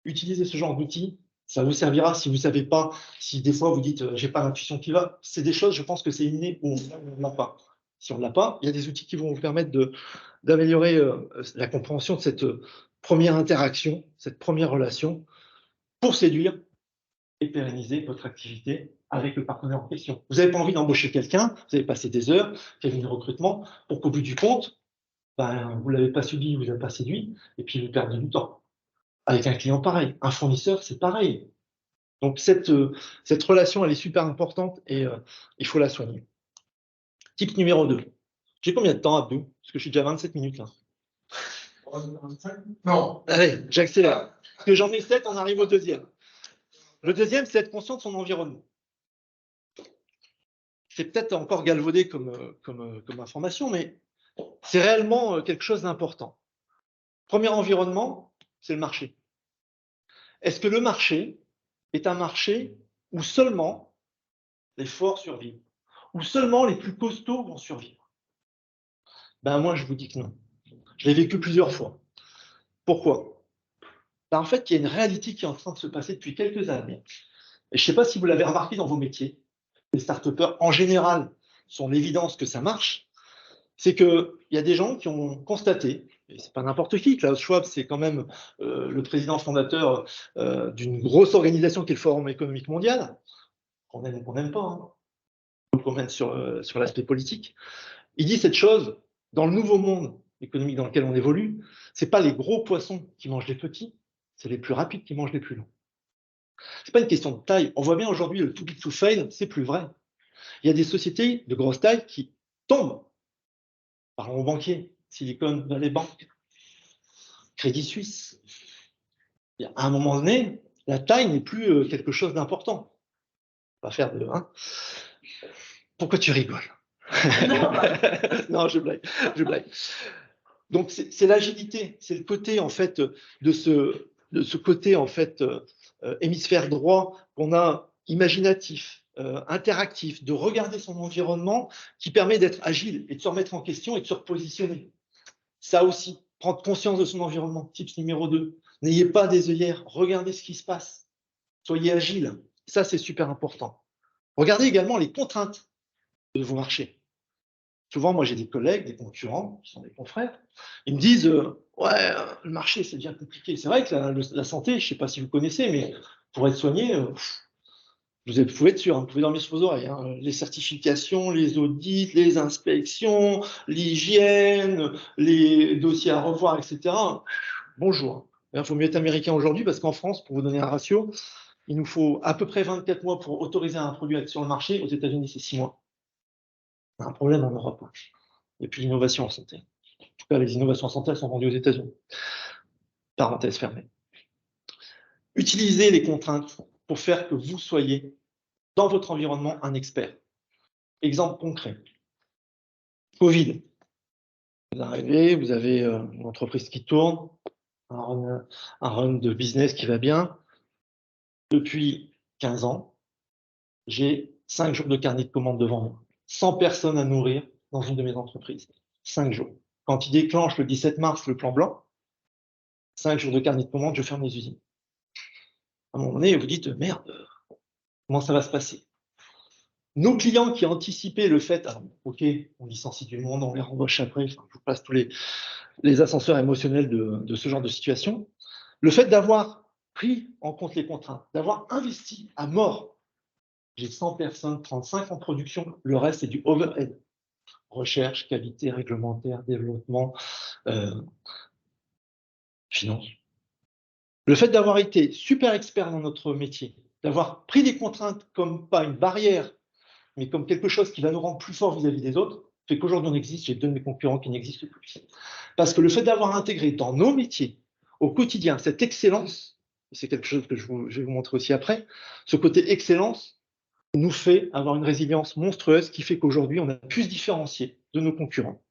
Utilisez ce genre d'outils, ça vous servira si vous ne savez pas, si des fois vous dites j'ai pas l'intuition qui va. C'est des choses, je pense que c'est inné ou on ne l'a pas. Si on ne l'a pas, il y a des outils qui vont vous permettre d'améliorer la compréhension de cette première interaction, cette première relation, pour séduire et pérenniser votre activité avec le partenaire en question. Vous n'avez pas envie d'embaucher quelqu'un, vous avez passé des heures, cabinet de recrutement, pour qu'au bout du compte, ben, vous ne l'avez pas subi, vous ne l'avez pas séduit, et puis vous perdez du temps. Avec un client pareil, un fournisseur, c'est pareil. Donc cette relation, elle est super importante et il faut la soigner. Tip numéro 2. J'ai combien de temps, Abdou? Parce que je suis déjà à 27 minutes là. Non. Allez, j'accélère. Parce que j'en ai 7, on arrive au deuxième. Le deuxième, c'est être conscient de son environnement. C'est peut-être encore galvaudé comme information, mais c'est réellement quelque chose d'important. Premier environnement, c'est le marché. Est-ce que le marché est un marché où seulement les forts survivent, où seulement les plus costauds vont survivre? Ben moi, je vous dis que non. Je l'ai vécu plusieurs fois. Pourquoi? Ben en fait, il y a une réalité qui est en train de se passer depuis quelques années. Et je ne sais pas si vous l'avez remarqué dans vos métiers. Les start-upers, en général, sont l'évidence que ça marche. C'est qu'il y a des gens qui ont constaté, et ce n'est pas n'importe qui, Klaus Schwab, c'est quand même le président fondateur d'une grosse organisation qui est le Forum économique mondial, qu'on aime ou qu'on n'aime pas, hein, qu'on mène sur l'aspect politique. Il dit cette chose, dans le nouveau monde économique dans lequel on évolue, ce n'est pas les gros poissons qui mangent les petits, c'est les plus rapides qui mangent les plus longs. Ce n'est pas une question de taille. On voit bien aujourd'hui le too big to fail, c'est plus vrai. Il y a des sociétés de grosse taille qui tombent. Parlons aux banquiers, Silicon Valley Bank, Crédit Suisse. À un moment donné, La taille n'est plus quelque chose d'important. On va faire de... Hein. Pourquoi tu rigoles? Non, je blague. Donc, c'est l'agilité, c'est le côté, en fait, de ce côté, en fait, hémisphère droit qu'on a imaginatif, interactif, de regarder son environnement qui permet d'être agile et de se remettre en question et de se repositionner. Ça aussi, prendre conscience de son environnement. Tips numéro 2. N'ayez pas des œillères, regardez ce qui se passe. Soyez agile. Ça, c'est super important. Regardez également les contraintes de vos marchés. Souvent, moi, j'ai des collègues, des concurrents, qui sont des confrères, ils me disent ouais, le marché, c'est bien compliqué. C'est vrai que la santé, je ne sais pas si vous connaissez, mais pour être soigné, vous pouvez être sûr, hein, vous pouvez dormir sur vos oreilles. Hein, les certifications, les audits, les inspections, l'hygiène, les dossiers à revoir, etc. Bonjour. Il faut mieux être américain aujourd'hui parce qu'en France, pour vous donner un ratio, il nous faut à peu près 24 mois pour autoriser un produit à être sur le marché. Aux États-Unis, c'est 6 mois. On a un problème en Europe. Et puis l'innovation en santé. En tout cas, les innovations en santé, elles sont vendues aux États-Unis. Parenthèse fermée. Utilisez les contraintes pour faire que vous soyez dans votre environnement un expert. Exemple concret. Covid. Vous arrivez, vous avez une entreprise qui tourne, un run de business qui va bien. Depuis 15 ans, j'ai 5 jours de carnet de commandes devant moi. 100 personnes à nourrir dans une de mes entreprises. 5 jours. Quand il déclenche le 17 mars le plan blanc, 5 jours de carnet de commandes, je ferme les usines. À un moment donné, vous dites, merde, comment ça va se passer? Nos clients qui anticipaient le fait, alors, ok, on licencie du monde, on les rembauche après, enfin, je vous passe tous les ascenseurs émotionnels de ce genre de situation. Le fait d'avoir pris en compte les contraintes, d'avoir investi à mort, j'ai 100 personnes, 35 en production, le reste c'est du overhead. Recherche, qualité, réglementaire, développement, finance. Le fait d'avoir été super expert dans notre métier, d'avoir pris des contraintes comme pas une barrière, mais comme quelque chose qui va nous rendre plus forts vis-à-vis des autres, fait qu'aujourd'hui on existe, j'ai 2 de mes concurrents qui n'existent plus. Parce que le fait d'avoir intégré dans nos métiers, au quotidien, cette excellence, c'est quelque chose que je vais vous montrer aussi après, ce côté excellence nous fait avoir une résilience monstrueuse qui fait qu'aujourd'hui on a pu se différencier de nos concurrents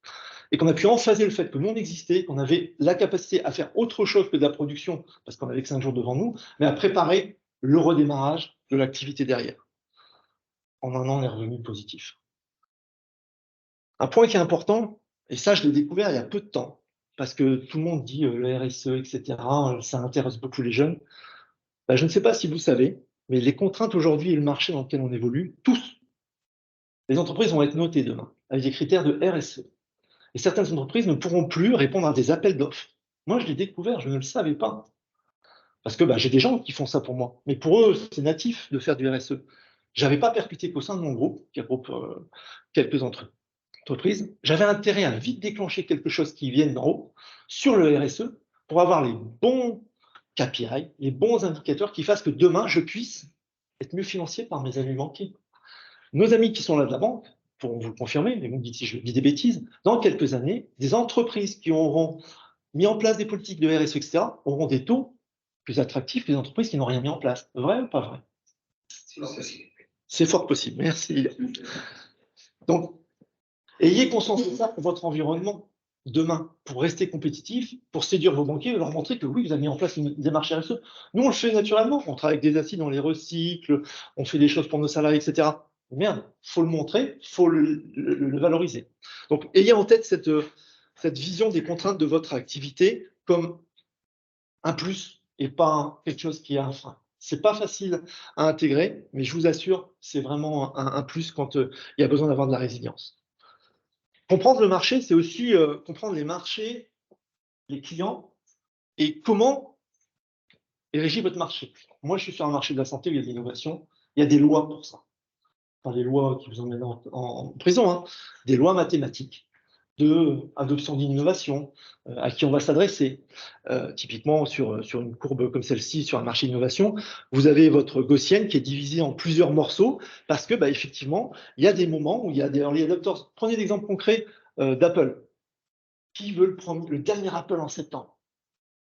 et qu'on a pu emphaser le fait que nous on existait, qu'on avait la capacité à faire autre chose que de la production, parce qu'on avait que 5 jours devant nous, mais à préparer le redémarrage de l'activité derrière. En un an, on est revenu positif. Un point qui est important, et ça je l'ai découvert il y a peu de temps, parce que tout le monde dit le RSE, etc., ça intéresse beaucoup les jeunes. Ben, je ne sais pas si vous savez, mais les contraintes aujourd'hui et le marché dans lequel on évolue, tous, les entreprises vont être notées demain, avec des critères de RSE. Et certaines entreprises ne pourront plus répondre à des appels d'offres. Moi, je l'ai découvert, je ne le savais pas. Parce que j'ai des gens qui font ça pour moi. Mais pour eux, c'est natif de faire du RSE. Je n'avais pas percuté qu'au sein de mon groupe, qui regroupe quelques entreprises, j'avais intérêt à vite déclencher quelque chose qui vienne d'en haut sur le RSE pour avoir les bons KPI, les bons indicateurs qui fassent que demain, je puisse être mieux financé par mes amis banquiers. Nos amis qui sont là de la banque pourront vous le confirmer, mais vous me dites si je dis des bêtises, dans quelques années, des entreprises qui auront mis en place des politiques de RSE, etc., auront des taux plus attractifs que les entreprises qui n'ont rien mis en place. Vrai ou pas vrai? C'est fort possible, merci. Donc, ayez conscience de ça pour votre environnement demain, pour rester compétitif, pour séduire vos banquiers et leur montrer que oui, vous avez mis en place une démarche RSE. Nous, on le fait naturellement, on travaille avec des acides, on les recycle, on fait des choses pour nos salariés, etc. Merde, il faut le montrer, il faut le valoriser. Donc, ayez en tête cette vision des contraintes de votre activité comme un plus et pas quelque chose qui est un frein. C'est pas facile à intégrer, mais je vous assure, c'est vraiment un plus quand il y a besoin d'avoir de la résilience. Comprendre le marché, c'est aussi comprendre les marchés, les clients et comment est régi votre marché. Moi, je suis sur un marché de la santé où il y a de l'innovation, il y a des lois pour ça. Pas des lois qui vous emmènent en prison, hein. Des lois mathématiques d'adoption d'innovation à qui on va s'adresser. Typiquement, sur une courbe comme celle-ci, sur un marché d'innovation, vous avez votre gaussienne qui est divisée en plusieurs morceaux parce que, effectivement, il y a des moments où il y a des early adopters. Prenez l'exemple concret d'Apple. Qui veut le dernier Apple en septembre?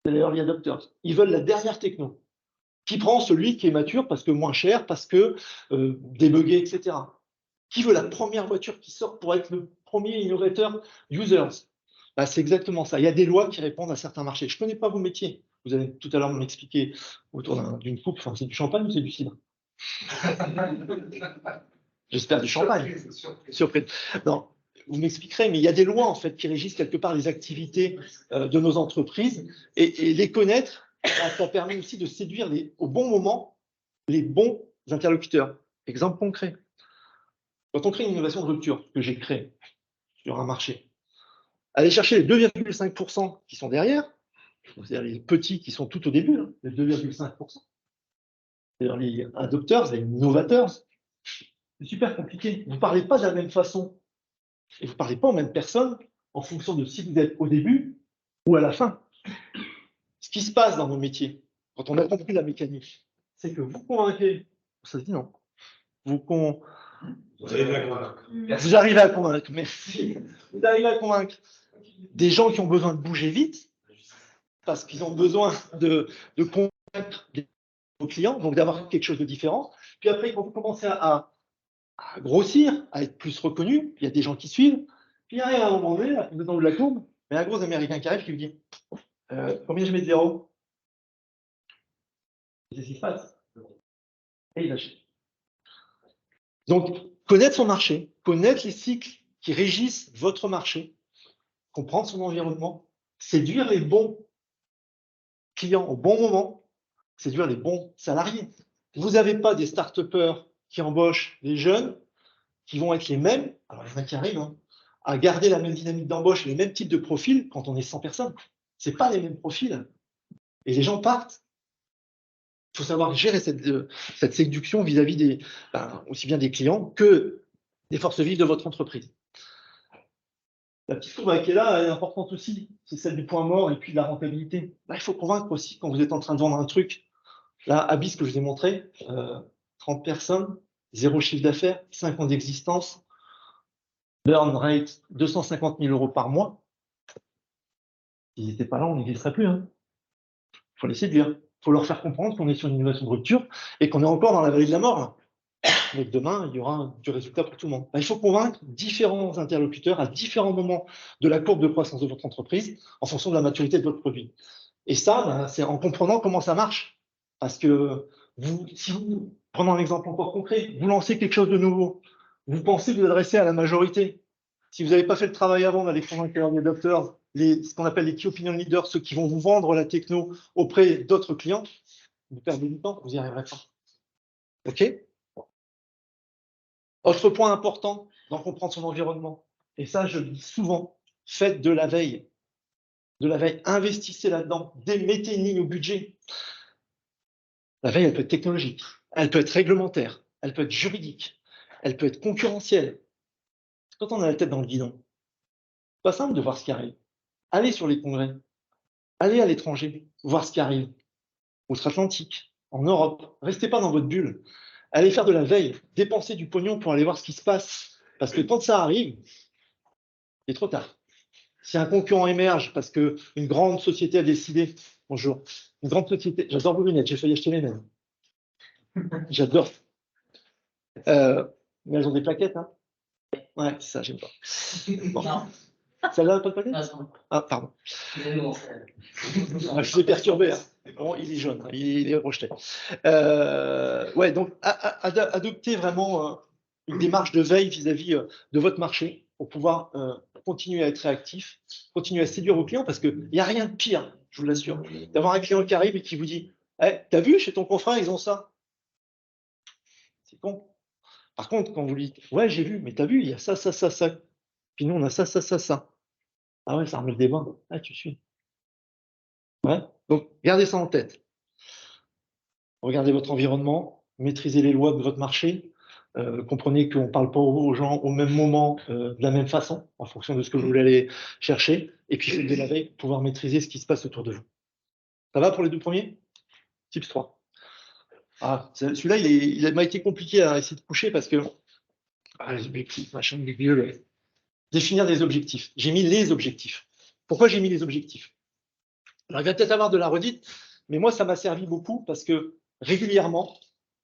C'est les early adopters. Ils veulent la dernière techno. Qui prend celui qui est mature parce que moins cher, parce que débugué, etc. Qui veut la première voiture qui sort pour être le premier innovateur users? Bah, c'est exactement ça. Il y a des lois qui répondent à certains marchés. Je ne connais pas vos métiers. Vous allez tout à l'heure m'expliquer autour d'une coupe. Enfin, c'est du champagne ou c'est du cidre? J'espère du champagne. Surprise. Non, vous m'expliquerez, mais il y a des lois en fait qui régissent quelque part les activités de nos entreprises et les connaître, ça permet aussi de séduire au bon moment les bons interlocuteurs. Exemple concret. Quand on crée une innovation de rupture que j'ai créée sur un marché, aller chercher les 2,5% qui sont derrière, c'est-à-dire les petits qui sont tout au début, hein, les 2,5%, c'est-à-dire les adopteurs, les novateurs, c'est super compliqué. Vous ne parlez pas de la même façon et vous ne parlez pas aux mêmes personnes en fonction de si vous êtes au début ou à la fin. Ce qui se passe dans nos métiers, quand on a compris la mécanique, c'est que vous convainquez, ça se dit non, vous arrivez à convaincre, merci, vous arrivez à convaincre des gens qui ont besoin de bouger vite, parce qu'ils ont besoin de convaincre vos clients, donc d'avoir quelque chose de différent. Puis après, quand vous commencez à grossir, à être plus reconnu, il y a des gens qui suivent. Puis arrive à un moment donné, là, vous êtes dans la courbe, il y a un gros Américain qui arrive qui vous dit combien je mets de zéro? C'est ce qui se passe. Et il achète. Donc, connaître son marché, connaître les cycles qui régissent votre marché, comprendre son environnement, séduire les bons clients au bon moment, séduire les bons salariés. Vous n'avez pas des start-upers qui embauchent des jeunes qui vont être les mêmes, alors il y en a qui arrivent, hein, à garder la même dynamique d'embauche, les mêmes types de profils quand on est 100 personnes. Ce n'est pas les mêmes profils. Et les gens partent. Il faut savoir gérer cette séduction vis-à-vis aussi bien des clients que des forces vives de votre entreprise. La petite courbe qui est là, elle est importante aussi. C'est celle du point mort et puis de la rentabilité. Là, il faut convaincre aussi quand vous êtes en train de vendre un truc. Là, Abyss, que je vous ai montré, 30 personnes, 0 chiffre d'affaires, 5 ans d'existence, burn rate 250 000 € par mois. S'ils n'étaient pas là, on n'existerait plus. Il faut les séduire. Il faut leur faire comprendre qu'on est sur une innovation de rupture et qu'on est encore dans la vallée de la mort. Là. Mais que demain, il y aura du résultat pour tout le monde. Il faut convaincre différents interlocuteurs à différents moments de la courbe de croissance de votre entreprise en fonction de la maturité de votre produit. Et ça, c'est en comprenant comment ça marche. Parce que si vous, prenons un exemple encore concret, vous lancez quelque chose de nouveau, vous pensez vous adresser à la majorité. Si vous n'avez pas fait le travail avant d'aller convaincre les adopteurs, ce qu'on appelle les key opinion leaders, ceux qui vont vous vendre la techno auprès d'autres clients, vous perdez du temps, vous n'y arriverez pas. OK? Autre point important d'en comprendre son environnement, et ça je le dis souvent, faites de la veille. De la veille, investissez là-dedans, mettez une ligne au budget. La veille, elle peut être technologique, elle peut être réglementaire, elle peut être juridique, elle peut être concurrentielle. Quand on a la tête dans le guidon, c'est pas simple de voir ce qui arrive. Allez sur les congrès, allez à l'étranger, voir ce qui arrive, outre-Atlantique, en Europe. Restez pas dans votre bulle. Allez faire de la veille, dépensez du pognon pour aller voir ce qui se passe. Parce que quand ça arrive, il est trop tard. Si un concurrent émerge parce qu'une grande société a décidé, bonjour, une grande société, j'adore vos lunettes, j'ai failli acheter les mêmes. J'adore. Mais elles ont des plaquettes, hein? Ouais, c'est ça, j'aime pas. Bon. Celle-là, pas de plaquettes? Ah, pardon. Je suis perturbé. Hein. Bon, il est jaune, il est rejeté. Ouais, donc adoptez vraiment une démarche de veille vis-à-vis de votre marché pour pouvoir continuer à être réactif, continuer à séduire vos clients parce qu'il n'y a rien de pire, je vous l'assure, d'avoir un client qui arrive et qui vous dit hey, t'as vu, chez ton confrère, ils ont ça. C'est con. Par contre, quand vous lui dites ouais, j'ai vu, mais t'as vu, il y a ça, ça, ça, ça. Puis nous, on a ça, ça, ça, ça. Ah ouais, ça remet le débat. Ah, tu suis. Ouais. Donc, gardez ça en tête. Regardez votre environnement, maîtrisez les lois de votre marché, comprenez qu'on ne parle pas aux gens au même moment, de la même façon, en fonction de ce que vous voulez aller chercher, et puis faites de la veille pour pouvoir maîtriser ce qui se passe autour de vous. Ça va pour les deux premiers? Tips 3. Ah, celui-là, il m'a été compliqué à essayer de coucher parce que les objectifs, machin, définir des objectifs. J'ai mis les objectifs. Pourquoi j'ai mis les objectifs? Alors, il va peut-être avoir de la redite, mais moi, ça m'a servi beaucoup parce que régulièrement,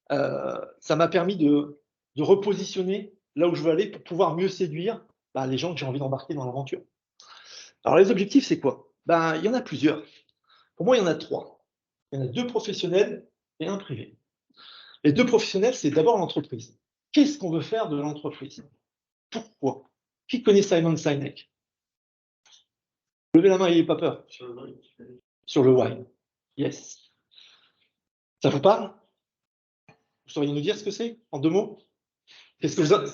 ça m'a permis de repositionner là où je veux aller pour pouvoir mieux séduire les gens que j'ai envie d'embarquer dans l'aventure. Alors, les objectifs, c'est quoi? Il y en a plusieurs. Pour moi, il y en a 3. Il y en a 2 professionnels et 1 privé. Les 2 professionnels, c'est d'abord l'entreprise. Qu'est-ce qu'on veut faire de l'entreprise? Pourquoi? Qui connaît Simon Sinek? Levez la main, n'ayez pas peur. Sur le why. Yes. Ça vous parle? Vous sauriez nous dire ce que c'est, en 2 mots? Qu'est-ce que vous avez...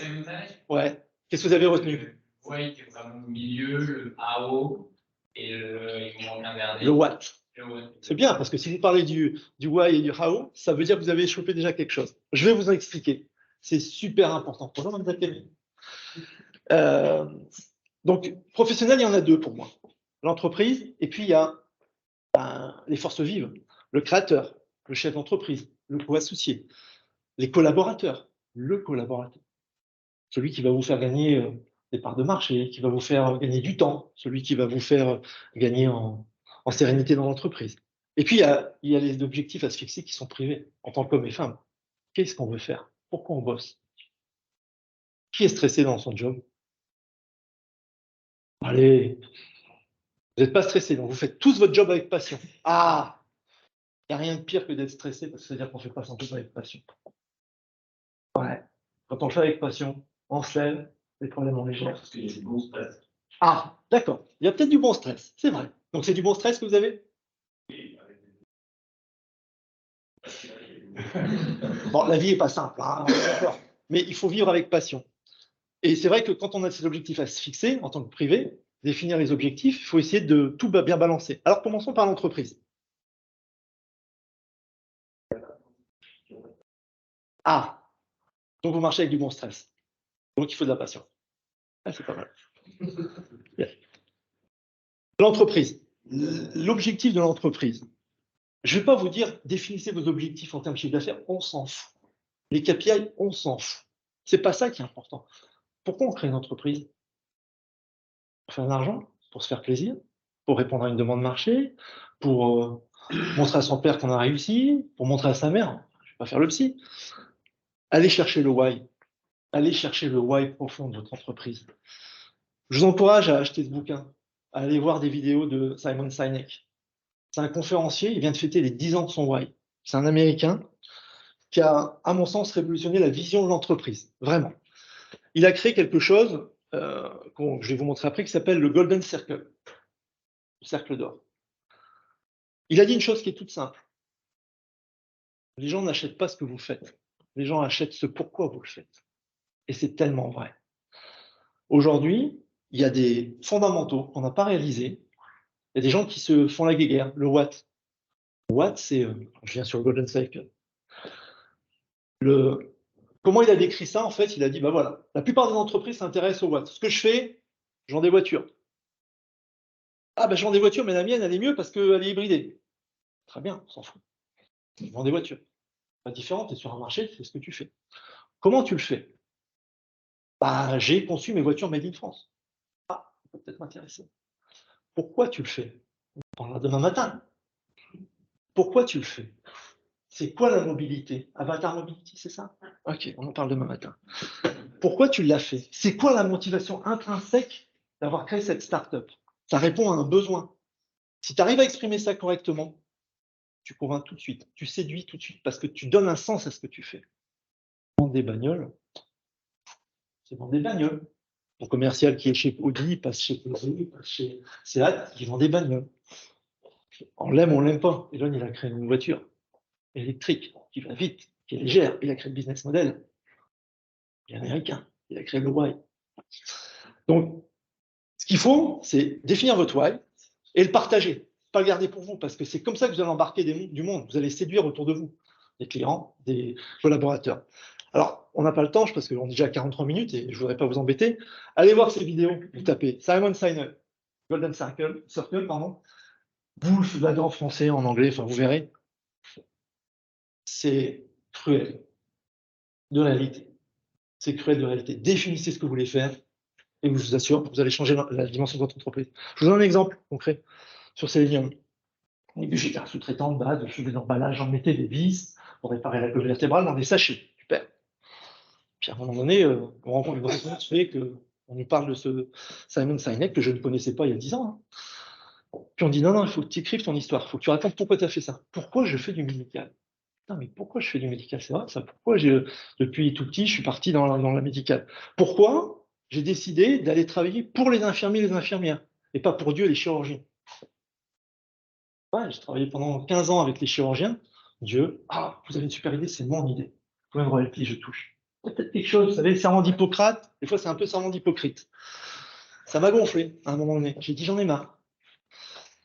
Ouais. Qu'est-ce que vous avez retenu? Le why qui est vraiment au milieu, le how et le what. C'est bien, parce que si vous parlez du why et du how, ça veut dire que vous avez chopé déjà quelque chose. Je vais vous en expliquer. C'est super important. Donc, professionnel, il y en a 2 pour moi. L'entreprise, et puis il y a les forces vives, le créateur, le chef d'entreprise, le co-associé, les collaborateurs, le collaborateur, celui qui va vous faire gagner des parts de marché, qui va vous faire gagner du temps, celui qui va vous faire gagner en sérénité dans l'entreprise. Et puis, il y a les objectifs à se fixer qui sont privés, en tant qu'homme et femme. Qu'est-ce qu'on veut faire? Pourquoi on bosse? Qui est stressé dans son job? Allez, vous n'êtes pas stressé, donc vous faites tous votre job avec passion. Ah, il n'y a rien de pire que d'être stressé, parce que ça veut dire qu'on ne fait pas son job avec passion. Ouais, quand on le fait avec passion, on se lève, les problèmes en légère. Parce qu'il y a du bon stress. Ah, d'accord, il y a peut-être du bon stress, c'est vrai. Donc c'est du bon stress que vous avez? Bon, la vie n'est pas simple, hein, d'accord. Mais il faut vivre avec passion. Et c'est vrai que quand on a ces objectifs à se fixer, en tant que privé, définir les objectifs, il faut essayer de tout bien balancer. Alors commençons par l'entreprise. Ah, donc vous marchez avec du bon stress. Donc il faut de la passion. Ah, c'est pas mal. L'entreprise. L'objectif de l'entreprise. Je ne vais pas vous dire, définissez vos objectifs en termes de chiffre d'affaires, on s'en fout. Les KPI, on s'en fout. C'est pas ça qui est important. Pourquoi on crée une entreprise? Pour faire de l'argent, pour se faire plaisir, pour répondre à une demande marché, pour montrer à son père qu'on a réussi, pour montrer à sa mère, je ne vais pas faire le psy. Allez chercher le why. Allez chercher le why profond de votre entreprise. Je vous encourage à acheter ce bouquin, à aller voir des vidéos de Simon Sinek. C'est un conférencier, il vient de fêter les 10 ans de son why. C'est un Américain qui a, à mon sens, révolutionné la vision de l'entreprise. Vraiment. Il a créé quelque chose, que je vais vous montrer après, qui s'appelle le Golden Circle. Le cercle d'or. Il a dit une chose qui est toute simple. Les gens n'achètent pas ce que vous faites. Les gens achètent ce pourquoi vous le faites. Et c'est tellement vrai. Aujourd'hui, il y a des fondamentaux qu'on n'a pas réalisés. Il y a des gens qui se font la guéguerre. Le what. Le what, c'est, je viens sur le Golden Circle. Comment il a décrit ça? En fait, il a dit, voilà, la plupart des entreprises s'intéressent au what. Ce que je fais, je vends des voitures. Ah, je vends des voitures, mais la mienne, elle est mieux parce qu'elle est hybridée. Très bien, on s'en fout. Je vends des voitures. Pas différent, tu es sur un marché, c'est ce que tu fais. Comment tu le fais? J'ai conçu mes voitures made in France. Ah, ça peut peut-être m'intéresser. Pourquoi tu le fais? On parlera demain matin. Pourquoi tu le fais? C'est quoi la mobilité? Avatar Mobility, c'est ça? Ok, on en parle demain matin. Pourquoi tu l'as fait? C'est quoi la motivation intrinsèque d'avoir créé cette start-up? Ça répond à un besoin. Si tu arrives à exprimer ça correctement, tu convaincs tout de suite, tu séduis tout de suite, parce que tu donnes un sens à ce que tu fais. Vendre des bagnoles, c'est vendre des bagnoles. Mon commercial qui est chez Audi, passe chez Audi, passe chez Seat, il vend des bagnoles. On l'aime ou on l'aime pas. Elon, il a créé une voiture électrique qui va vite, qui est légère. Il a créé le business model. Il est américain. Il a créé le why. Donc, ce qu'il faut, c'est définir votre why et le partager. Pas le garder pour vous, parce que c'est comme ça que vous allez embarquer du monde. Vous allez séduire autour de vous des clients, des collaborateurs. Alors, on n'a pas le temps, parce qu'on est déjà à 43 minutes et je ne voudrais pas vous embêter. Allez voir ces vidéos. Vous tapez Simon Sinek, Golden Circle, pardon. Vous le faites en français, en anglais, enfin vous verrez. C'est cruel de réalité. C'est cruel de réalité. Définissez ce que vous voulez faire et je vous assure que vous allez changer la dimension de votre entreprise. Je vous donne un exemple concret sur Selenium. Au début, j'étais un sous-traitant de base, je faisais des emballages, j'en mettais des vis pour réparer la colonne vertébrale dans des sachets. Super. Puis à un moment donné, on rencontre une rencontre qui fait qu'on nous parle de ce Simon Sinek que je ne connaissais pas il y a 10 ans. Hein. Puis on dit non, il faut que tu écrives ton histoire, il faut que tu racontes pourquoi tu as fait ça. Pourquoi je fais du médical? Putain, mais pourquoi je fais du médical? C'est vrai ça. Pourquoi depuis tout petit, je suis parti dans la médicale? Pourquoi j'ai décidé d'aller travailler pour les infirmiers et les infirmières, et pas pour Dieu et les chirurgiens? Ouais, j'ai travaillé pendant 15 ans avec les chirurgiens. Dieu, vous avez une super idée, c'est mon idée. Vous pouvez me royalty, je touche. C'est peut-être quelque chose, vous savez, le serment d'Hippocrate, des fois c'est un peu serment d'hypocrite. Ça m'a gonflé à un moment donné. J'ai dit j'en ai marre.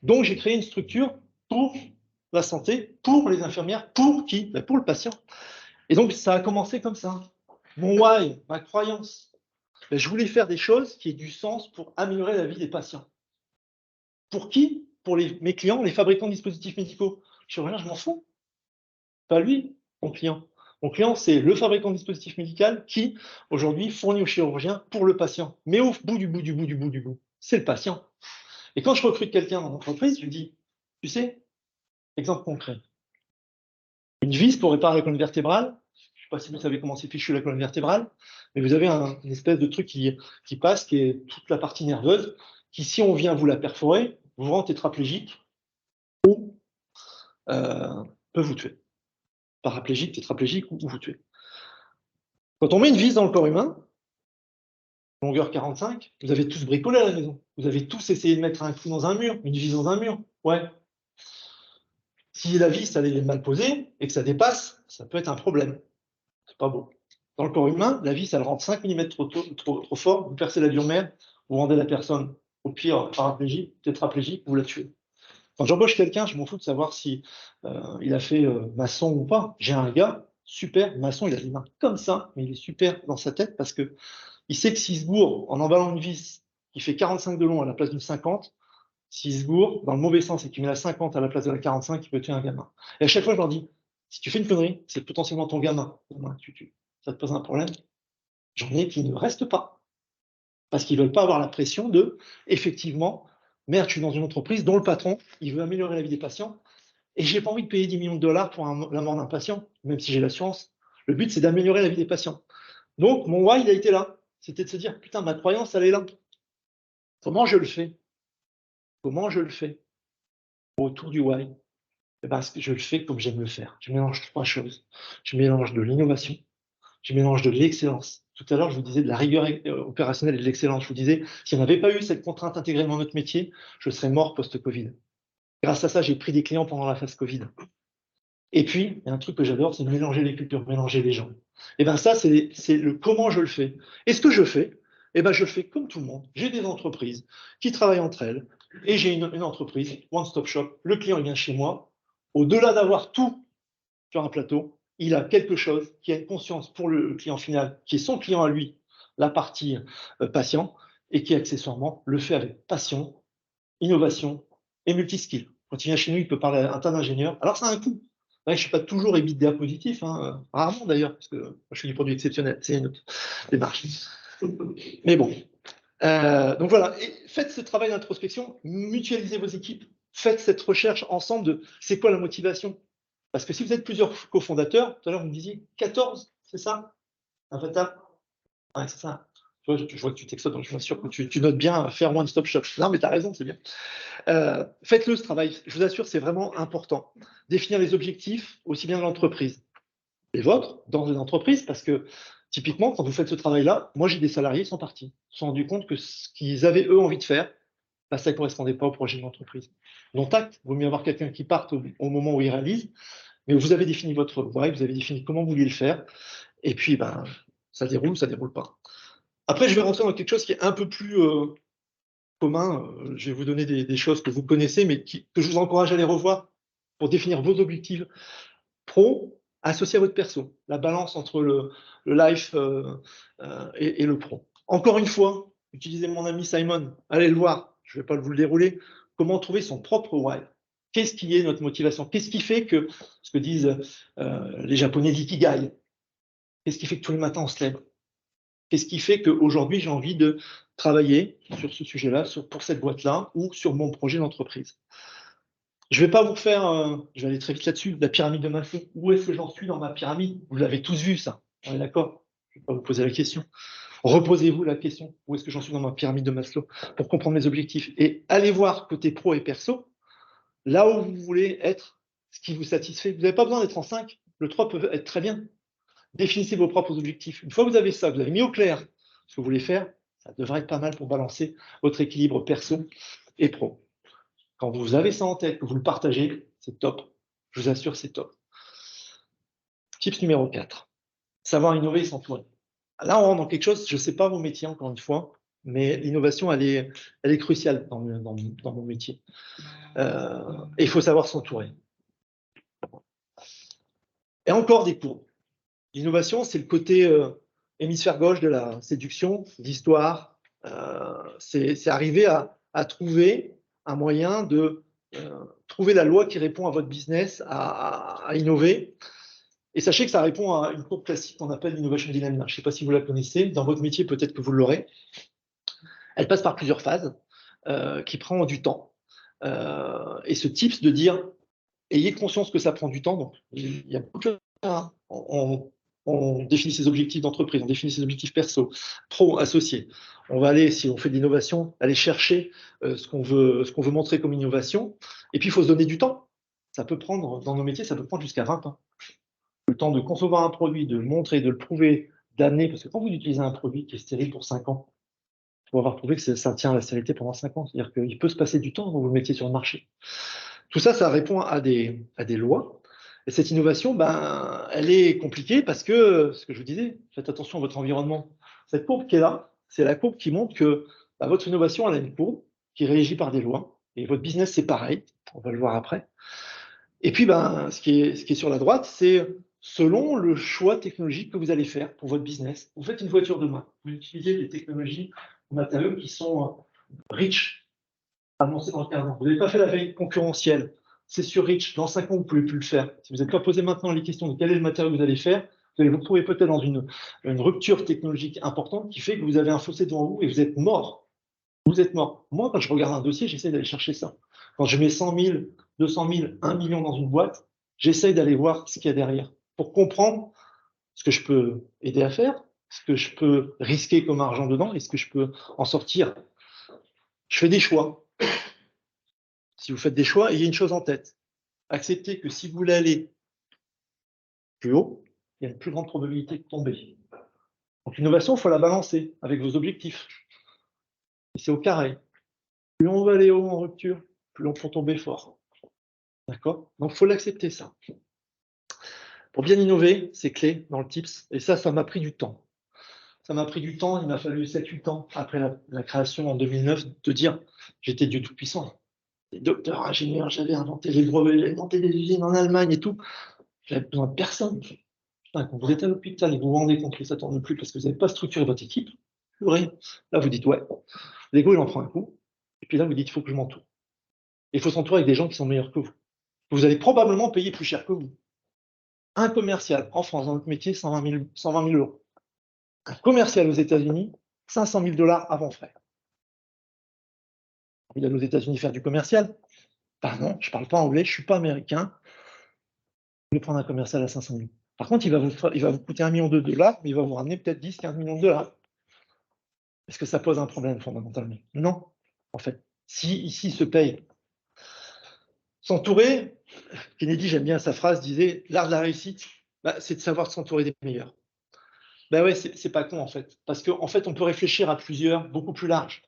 Donc j'ai créé une structure pour la santé, pour les infirmières, pour qui? Ben, pour le patient. Et donc ça a commencé comme ça. Mon why, ma croyance. Ben, je voulais faire des choses qui aient du sens pour améliorer la vie des patients. Pour qui? Pour mes clients, les fabricants de dispositifs médicaux. Chirurgien, je m'en fous. Pas lui, mon client. Mon client, c'est le fabricant de dispositifs médicaux qui, aujourd'hui, fournit au chirurgien pour le patient. Mais au bout du bout, c'est le patient. Et quand je recrute quelqu'un dans l'entreprise, je lui dis, tu sais, exemple concret, une vis pour réparer la colonne vertébrale, je ne sais pas si vous savez comment c'est fichu la colonne vertébrale, mais vous avez une espèce de truc qui passe, qui est toute la partie nerveuse, qui, si on vient vous la perforer, vous rend tétraplégique ou peut vous tuer. Paraplégique, tétraplégique ou vous tuer. Quand on met une vis dans le corps humain, longueur 45, vous avez tous bricolé à la maison. Vous avez tous essayé de mettre un clou dans un mur, une vis dans un mur. Ouais. Si la vis, elle est mal posée et que ça dépasse, ça peut être un problème. C'est pas beau. Dans le corps humain, la vis, elle rentre 5 mm trop fort, vous percez la dure-mère, vous rendez la personne, au pire, paraplégique, tétraplégique, vous la tuez. Quand j'embauche quelqu'un, je m'en fous de savoir si il a fait maçon ou pas. J'ai un gars, super, maçon, il a les mains comme ça, mais il est super dans sa tête parce que il sait que s'il se gourre en emballant une vis qui fait 45 de long à la place d'une 50, s'il se gourre dans le mauvais sens et qu'il met la 50 à la place de la 45, il peut tuer un gamin. Et à chaque fois, je leur dis, si tu fais une connerie, c'est potentiellement ton gamin. Ça te pose un problème. J'en ai qui ne restent pas. Parce qu'ils ne veulent pas avoir la pression de, effectivement, merde, je suis dans une entreprise dont le patron, il veut améliorer la vie des patients, et j'ai pas envie de payer 10 millions de dollars pour la mort d'un patient, même si j'ai l'assurance. Le but, c'est d'améliorer la vie des patients. Donc, mon why, il a été là. C'était de se dire, putain, ma croyance, elle est là. Comment je le fais? Comment je le fais? Autour du why. Eh ben, je le fais comme j'aime le faire. Je mélange 3 choses. Je mélange de l'innovation, je mélange de l'excellence. Tout à l'heure, je vous disais de la rigueur opérationnelle et de l'excellence. Je vous disais, si on n'avait pas eu cette contrainte intégrée dans notre métier, je serais mort post-Covid. Grâce à ça, j'ai pris des clients pendant la phase Covid. Et puis, il y a un truc que j'adore, c'est mélanger les cultures, mélanger les gens. Et bien ça, c'est le comment je le fais. Et ce que je fais, eh ben, je le fais comme tout le monde. J'ai des entreprises qui travaillent entre elles, et j'ai une entreprise, One Stop Shop. Le client, il vient chez moi. Au-delà d'avoir tout sur un plateau, il a quelque chose qui a une conscience pour le client final, qui est son client à lui, la partie patient, et qui accessoirement le fait avec passion, innovation et multiskill. Quand il vient chez nous, il peut parler à un tas d'ingénieurs. Alors, ça a un coût. Ouais, je ne suis pas toujours EBITDA positif, hein, rarement d'ailleurs, parce que moi, je fais du produit exceptionnel, c'est une autre démarche. Mais bon. Donc voilà, et faites ce travail d'introspection, mutualisez vos équipes, faites cette recherche ensemble de c'est quoi la motivation. Parce que si vous êtes plusieurs cofondateurs, tout à l'heure vous me disiez 14, c'est ça? Un fatal? Ouais, c'est ça. Je vois que tu t'exploites, donc je suis sûr que tu notes bien faire one stop shop. Non, mais tu as raison, c'est bien. Faites-le ce travail, je vous assure, c'est vraiment important. Définir les objectifs, aussi bien de l'entreprise, les vôtres, dans une entreprise, parce que typiquement, quand vous faites ce travail-là, moi j'ai des salariés qui sont partis, ils se sont rendus compte que ce qu'ils avaient eux envie de faire, bah, ça ne correspondait pas au projet de l'entreprise. Non tact, il vaut mieux avoir quelqu'un qui parte au moment où il réalise, mais vous avez défini votre why, vous avez défini comment vous vouliez le faire, et puis ben, ça déroule pas. Après, je vais rentrer dans quelque chose qui est un peu plus commun. Je vais vous donner des choses que vous connaissez, mais que je vous encourage à les revoir pour définir vos objectifs pro associés à votre perso. La balance entre le life et le pro. Encore une fois, utilisez mon ami Simon. Allez le voir. Je ne vais pas vous le dérouler. Comment trouver son propre why? Qu'est-ce qui est notre motivation? Qu'est-ce qui fait que, ce que disent les Japonais, l'ikigai? Qu'est-ce qui fait que tous les matins on se lève? Qu'est-ce qui fait qu'aujourd'hui, j'ai envie de travailler sur ce sujet-là, pour cette boîte-là, ou sur mon projet d'entreprise? Je ne vais pas vous faire, je vais aller très vite là-dessus, la pyramide de Maslow. Où est-ce que j'en suis dans ma pyramide? Vous l'avez tous vu, ça. On est d'accord? Je ne vais pas vous poser la question. Reposez-vous la question. Où est-ce que j'en suis dans ma pyramide de Maslow pour comprendre mes objectifs? Et allez voir côté pro et perso, là où vous voulez être, ce qui vous satisfait. Vous n'avez pas besoin d'être en 5. Le 3 peut être très bien. Définissez vos propres objectifs. Une fois que vous avez ça, vous avez mis au clair ce que vous voulez faire, ça devrait être pas mal pour balancer votre équilibre perso et pro. Quand vous avez ça en tête, que vous le partagez, c'est top. Je vous assure, c'est top. Tips numéro 4. Savoir innover et s'entourer. Là, on rentre dans quelque chose, je ne sais pas vos métiers, encore une fois, mais l'innovation, elle est cruciale dans mon métier. Et il faut savoir s'entourer. Et encore des courbes. L'innovation, c'est le côté hémisphère gauche de la séduction, l'histoire. C'est arriver à trouver un moyen de trouver la loi qui répond à votre business, à innover. Et sachez que ça répond à une courbe classique qu'on appelle l'innovation dynamique. Je ne sais pas si vous la connaissez. Dans votre métier, peut-être que vous l'aurez. Elle passe par plusieurs phases qui prend du temps. Et ce tips de dire, ayez conscience que ça prend du temps. Donc, il y a beaucoup de choses à faire. On définit ses objectifs d'entreprise, on définit ses objectifs perso, pro, associés. On va aller, si on fait de l'innovation, aller chercher ce qu'on veut montrer comme innovation. Et puis, il faut se donner du temps. Ça peut prendre, dans nos métiers, ça peut prendre jusqu'à 20 ans. Le temps de concevoir un produit, de le montrer, de le prouver, d'amener. Parce que quand vous utilisez un produit qui est stérile pour 5 ans, il faut avoir prouvé que ça tient à la stérilité pendant 5 ans. C'est-à-dire qu'il peut se passer du temps avant que vous le mettiez sur le marché. Tout ça, ça répond à des lois. Et cette innovation, elle est compliquée parce que, ce que je vous disais, faites attention à votre environnement. Cette courbe qui est là, c'est la courbe qui montre que votre innovation, elle a une courbe qui est régie par des lois. Et votre business, c'est pareil. On va le voir après. Et puis, ce qui est sur la droite, c'est selon le choix technologique que vous allez faire pour votre business. Vous faites une voiture demain. Vous utilisez des technologies, des matériaux qui sont rich, annoncés dans 15 ans. Vous n'avez pas fait la veille concurrentielle. C'est sur Rich. Dans 5 ans, vous ne pouvez plus le faire. Si vous n'êtes pas posé maintenant les questions de quel est le matériau que vous allez faire, vous allez vous retrouver peut-être dans une rupture technologique importante qui fait que vous avez un fossé devant vous et vous êtes mort. Vous êtes mort. Moi, quand je regarde un dossier, j'essaie d'aller chercher ça. Quand je mets 100 000, 200 000, 1 million dans une boîte, j'essaie d'aller voir ce qu'il y a derrière pour comprendre ce que je peux aider à faire, ce que je peux risquer comme argent dedans et ce que je peux en sortir. Je fais des choix. Si vous faites des choix, ayez une chose en tête. Acceptez que si vous voulez aller plus haut, il y a une plus grande probabilité de tomber. Donc l'innovation, il faut la balancer avec vos objectifs. Et c'est au carré. Plus on va aller haut en rupture, plus on peut tomber fort. D'accord? Donc il faut l'accepter, ça. Pour bien innover, c'est clé dans le tips. Et ça m'a pris du temps. Ça m'a pris du temps, il m'a fallu 7-8 ans après la création en 2009 de dire j'étais Dieu tout-puissant. Docteur, ingénieur, j'avais inventé les brevets, j'avais inventé des usines en Allemagne et tout. J'avais besoin de personne. Putain, quand vous êtes à l'hôpital et vous vous rendez compte que ça ne tourne plus parce que vous n'avez pas structuré votre équipe, là vous dites ouais, l'ego il en prend un coup. Et puis là vous dites il faut que je m'entoure. Il faut s'entourer avec des gens qui sont meilleurs que vous. Vous allez probablement payer plus cher que vous. Un commercial en France dans notre métier, 120 000 euros. Un commercial aux États-Unis, 500 000 $ avant frais. Il allait aux États-Unis faire du commercial. Non, je ne parle pas anglais, je ne suis pas américain. Je vais prendre un commercial à 500 000. Par contre, il va vous coûter $1 million, mais il va vous ramener peut-être 10-15 millions de dollars. Est-ce que ça pose un problème fondamentalement? Non. En fait, si ici se paye. S'entourer, Kennedy, j'aime bien sa phrase, disait l'art de la réussite, c'est de savoir s'entourer des meilleurs. Ouais, c'est pas con en fait. Parce qu'en fait, on peut réfléchir à plusieurs, beaucoup plus large.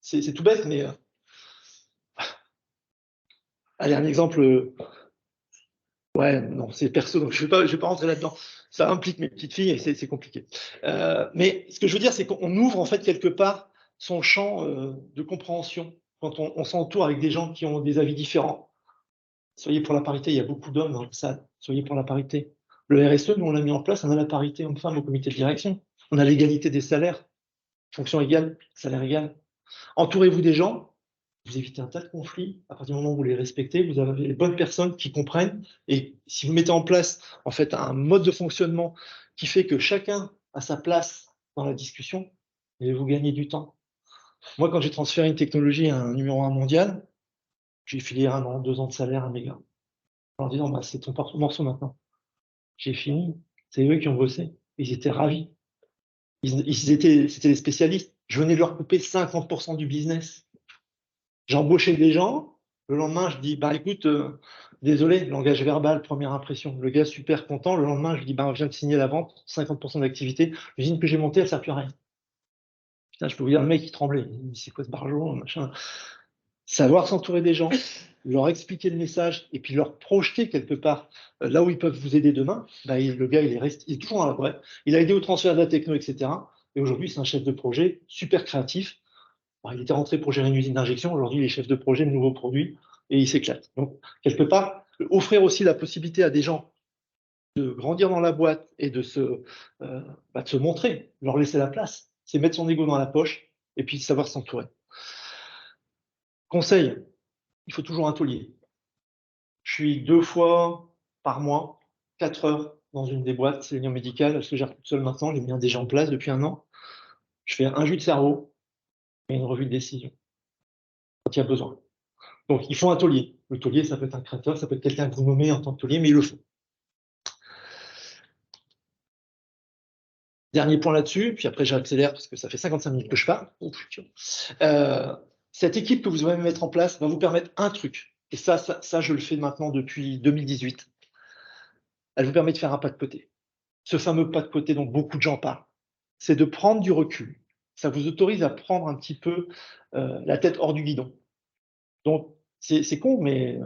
C'est tout bête, mais allez, un exemple. Ouais, non, c'est perso, donc je vais pas rentrer là-dedans. Ça implique mes petites filles et c'est compliqué. Mais ce que je veux dire, c'est qu'on ouvre en fait quelque part son champ de compréhension quand on s'entoure avec des gens qui ont des avis différents. Soyez pour la parité, il y a beaucoup d'hommes dans ça. Soyez pour la parité. Le RSE, nous, on l'a mis en place, on a la parité homme-femme au comité de direction. On a l'égalité des salaires, fonction égale, salaire égal. Entourez-vous des gens, vous évitez un tas de conflits. À partir du moment où vous les respectez, vous avez les bonnes personnes qui comprennent. Et si vous mettez en place en fait un mode de fonctionnement qui fait que chacun a sa place dans la discussion, et vous gagnez du temps. Moi, quand j'ai transféré une technologie à un numéro 1 mondial, J'ai filé 1 an, 2 ans de salaire à mes gars. En leur disant, bah, c'est ton morceau maintenant. J'ai fini. C'est eux qui ont bossé. Ils étaient ravis. C'était des spécialistes. Je venais de leur couper 50% du business. J'embauchais des gens. Le lendemain, je dis, bah écoute, désolé, langage verbal, première impression. Le gars super content. Le lendemain, je dis, bah on vient de signer la vente, 50% d'activité. L'usine que j'ai montée, elle ne sert plus à rien. Putain, je peux vous dire, le mec, il tremblait. Il me dit, c'est quoi ce barjot, machin. Savoir s'entourer des gens, leur expliquer le message et puis leur projeter quelque part là où ils peuvent vous aider demain, bah, le gars, il est toujours dans la boîte. Il a aidé au transfert de la techno, etc. Et aujourd'hui, c'est un chef de projet super créatif. Alors, il était rentré pour gérer une usine d'injection. Aujourd'hui, il est chef de projet de nouveaux produits et il s'éclate. Donc, quelque part, offrir aussi la possibilité à des gens de grandir dans la boîte et de se montrer, leur laisser la place, c'est mettre son ego dans la poche et puis savoir s'entourer. Conseil, il faut toujours un taulier. Je suis 2 fois par mois, 4 heures dans une des boîtes, c'est l'union médicale, parce que je gère toute seule maintenant, j'ai mis un déjà en place depuis 1 an. Je fais un jus de cerveau et une revue de décision, quand il y a besoin. Donc, il faut un taulier. Le taulier, ça peut être un créateur, ça peut être quelqu'un que vous nommez en tant que taulier, mais il le faut. Dernier point là-dessus, puis après j'accélère parce que ça fait 55 minutes que je parle. Cette équipe que vous allez mettre en place va vous permettre un truc. Et ça, je le fais maintenant depuis 2018. Elle vous permet de faire un pas de côté. Ce fameux pas de côté dont beaucoup de gens parlent, c'est de prendre du recul. Ça vous autorise à prendre un petit peu la tête hors du guidon. Donc, c'est con, mais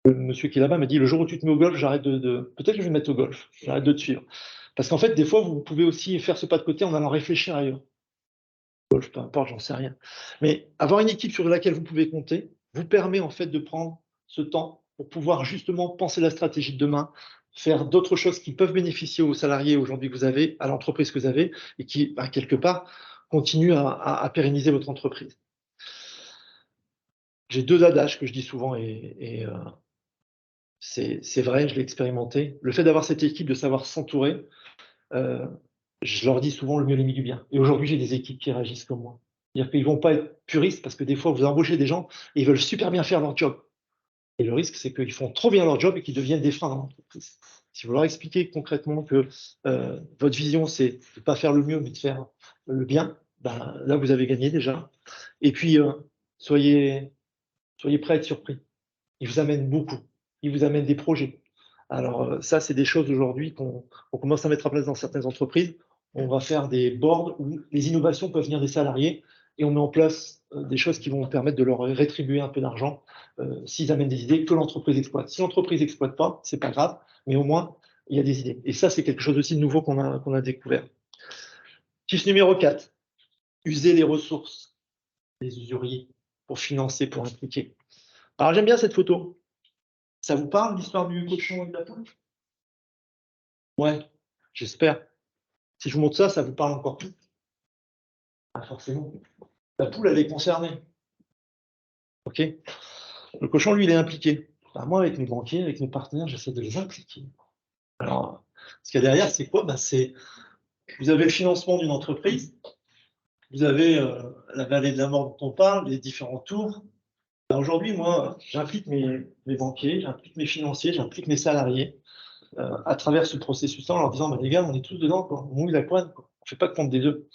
le monsieur qui est là-bas m'a dit, le jour où tu te mets au golf, j'arrête peut-être que je vais me mettre au golf, j'arrête de te suivre. Parce qu'en fait, des fois, vous pouvez aussi faire ce pas de côté en allant réfléchir ailleurs. Golf, peu importe, j'en sais rien. Mais avoir une équipe sur laquelle vous pouvez compter vous permet en fait de prendre ce temps pour pouvoir justement penser la stratégie de demain, faire d'autres choses qui peuvent bénéficier aux salariés aujourd'hui que vous avez, à l'entreprise que vous avez, et qui, quelque part, continuent à pérenniser votre entreprise. J'ai 2 adages que je dis souvent et c'est vrai, je l'ai expérimenté. Le fait d'avoir cette équipe, de savoir s'entourer, je leur dis souvent le mieux l'ennemi du bien. Et aujourd'hui, j'ai des équipes qui réagissent comme moi. C'est-à-dire qu'ils ne vont pas être puristes parce que des fois, vous embauchez des gens et ils veulent super bien faire leur job. Et le risque, c'est qu'ils font trop bien leur job et qu'ils deviennent des freins dans l'entreprise. Si vous leur expliquez concrètement que votre vision, c'est de ne pas faire le mieux, mais de faire le bien, ben, là, vous avez gagné déjà. Et puis, soyez prêts à être surpris. Ils vous amènent beaucoup. Ils vous amènent des projets. Alors, ça, c'est des choses aujourd'hui qu'on commence à mettre en place dans certaines entreprises. On va faire des boards où les innovations peuvent venir des salariés et on met en place des choses qui vont permettre de leur rétribuer un peu d'argent s'ils amènent des idées que l'entreprise exploite. Si l'entreprise n'exploite pas, c'est pas grave, mais au moins, il y a des idées. Et ça, c'est quelque chose aussi de nouveau qu'on a découvert. Tips numéro 4, user les ressources des usuriers pour financer, pour impliquer. Alors, j'aime bien cette photo. Ça vous parle, l'histoire du cochon et de la poule? Ouais, j'espère. Si je vous montre ça, ça vous parle encore plus. Ah, forcément. La poule, elle est concernée. OK? Le cochon, lui, il est impliqué. Ben, moi, avec mes banquiers, avec mes partenaires, j'essaie de les impliquer. Alors, ce qu'il y a derrière, c'est quoi? Ben, vous avez le financement d'une entreprise, vous avez la vallée de la mort dont on parle, les différents tours. Ben, aujourd'hui, moi, j'implique mes banquiers, j'implique mes financiers, j'implique mes salariés à travers ce processus-là en leur disant, les gars, on est tous dedans, quoi. On mouille la pointe, quoi. On ne fait pas de compte des deux.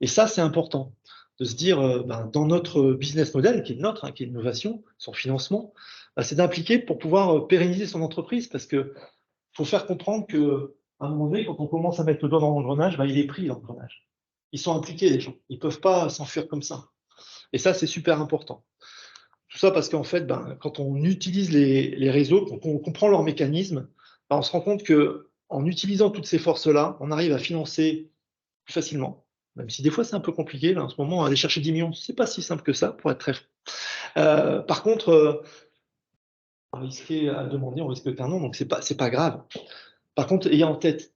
Et ça, c'est important de se dire, dans notre business model, qui est le nôtre, qui est l'innovation, son financement, c'est d'impliquer pour pouvoir pérenniser son entreprise, parce que faut faire comprendre qu'à un moment donné, quand on commence à mettre le doigt dans l'engrenage, il est pris l'engrenage. Ils sont impliqués, les gens. Ils ne peuvent pas s'enfuir comme ça. Et ça, c'est super important. Tout ça parce qu'en fait, quand on utilise les réseaux, quand on comprend leurs mécanismes, on se rend compte qu'en utilisant toutes ces forces-là, on arrive à financer plus facilement. Même si des fois c'est un peu compliqué, là, en ce moment, aller chercher 10 millions, c'est pas si simple que ça, pour être très franc. Par contre, on risquer à demander, on risque qu'un nom, donc c'est pas grave. Par contre, ayez en tête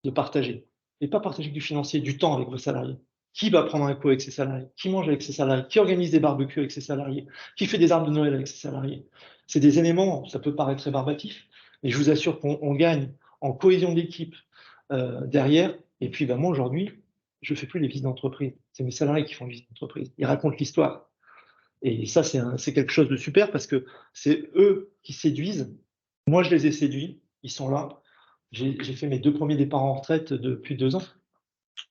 de partager. Et pas partager du financier, du temps avec vos salariés. Qui va prendre un coup avec ses salariés? Qui mange avec ses salariés? Qui organise des barbecues avec ses salariés? Qui fait des arbres de Noël avec ses salariés? C'est des éléments, ça peut paraître rébarbatif, mais je vous assure qu'on gagne en cohésion d'équipe derrière. Et puis, moi, aujourd'hui, je ne fais plus les visites d'entreprise. C'est mes salariés qui font les visites d'entreprise. Ils racontent l'histoire. Et ça, c'est quelque chose de super parce que c'est eux qui séduisent. Moi, je les ai séduits. Ils sont là. J'ai fait mes 2 premiers départs en retraite depuis 2 ans.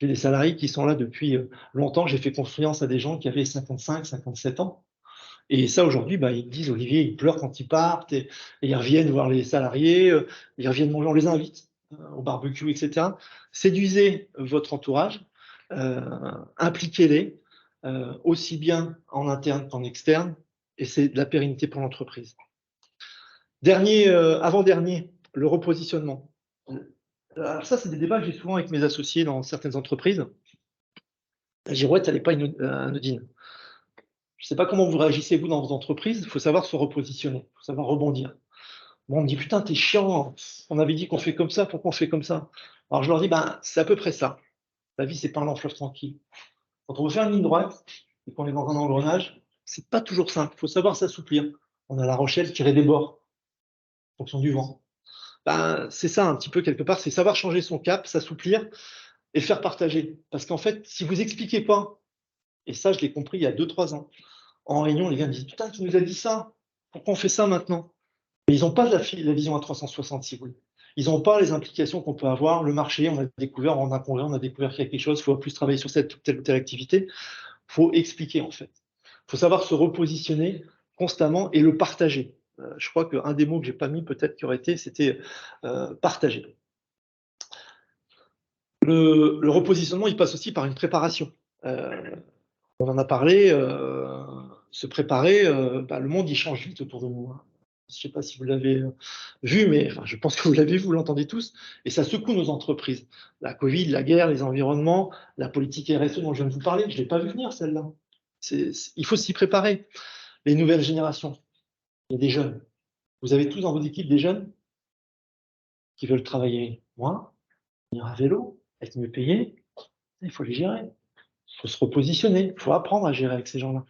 J'ai des salariés qui sont là depuis longtemps. J'ai fait confiance à des gens qui avaient 55, 57 ans. Et ça, aujourd'hui, bah, ils me disent, Olivier, ils pleurent quand ils partent et ils reviennent voir les salariés, ils reviennent manger, on les invite au barbecue, etc. Séduisez votre entourage, impliquez-les, aussi bien en interne qu'en externe, et c'est de la pérennité pour l'entreprise. Dernier, avant-dernier, le repositionnement. Alors ça, c'est des débats que j'ai souvent avec mes associés dans certaines entreprises. La girouette, elle n'est pas anodine. Je ne sais pas comment vous réagissez, vous, dans vos entreprises. Il faut savoir se repositionner, il faut savoir rebondir. Bon, on me dit, putain, t'es chiant, on avait dit qu'on fait comme ça, pourquoi on fait comme ça? Alors je leur dis, ben, c'est à peu près ça. La vie, c'est pas un long fleuve tranquille. Quand on veut faire une ligne droite et qu'on est dans un engrenage, c'est pas toujours simple. Il faut savoir s'assouplir. On a La Rochelle tirer des bords en fonction du vent. Ben, c'est ça un petit peu quelque part, c'est savoir changer son cap, s'assouplir et faire partager. Parce qu'en fait, si vous expliquez pas, et ça, je l'ai compris il y a 2-3 ans, en réunion, les gars me disent, putain, tu nous as dit ça, pourquoi on fait ça maintenant? Mais ils n'ont pas la vision à 360, si vous voulez. Ils n'ont pas les implications qu'on peut avoir, le marché, on a découvert en un congrès, on a découvert qu'il y a quelque chose, il faut plus travailler sur cette telle ou telle activité. Il faut expliquer, en fait. Il faut savoir se repositionner constamment et le partager. Je crois qu'un des mots que je n'ai pas mis, peut-être qui aurait été, c'était partager. Le repositionnement, il passe aussi par une préparation. On en a parlé, se préparer, bah, le monde, il change vite autour de nous, hein. Je ne sais pas si vous l'avez vu, mais enfin, je pense que vous l'avez vu, vous l'entendez tous, et ça secoue nos entreprises. La Covid, la guerre, les environnements, la politique RSE dont je viens de vous parler, je ne l'ai pas vu venir, celle-là. Il faut s'y préparer. Les nouvelles générations, il y a des jeunes. Vous avez tous dans vos équipes des jeunes qui veulent travailler moins, venir à vélo, être mieux payés. Il faut les gérer. Il faut se repositionner. Il faut apprendre à gérer avec ces gens-là.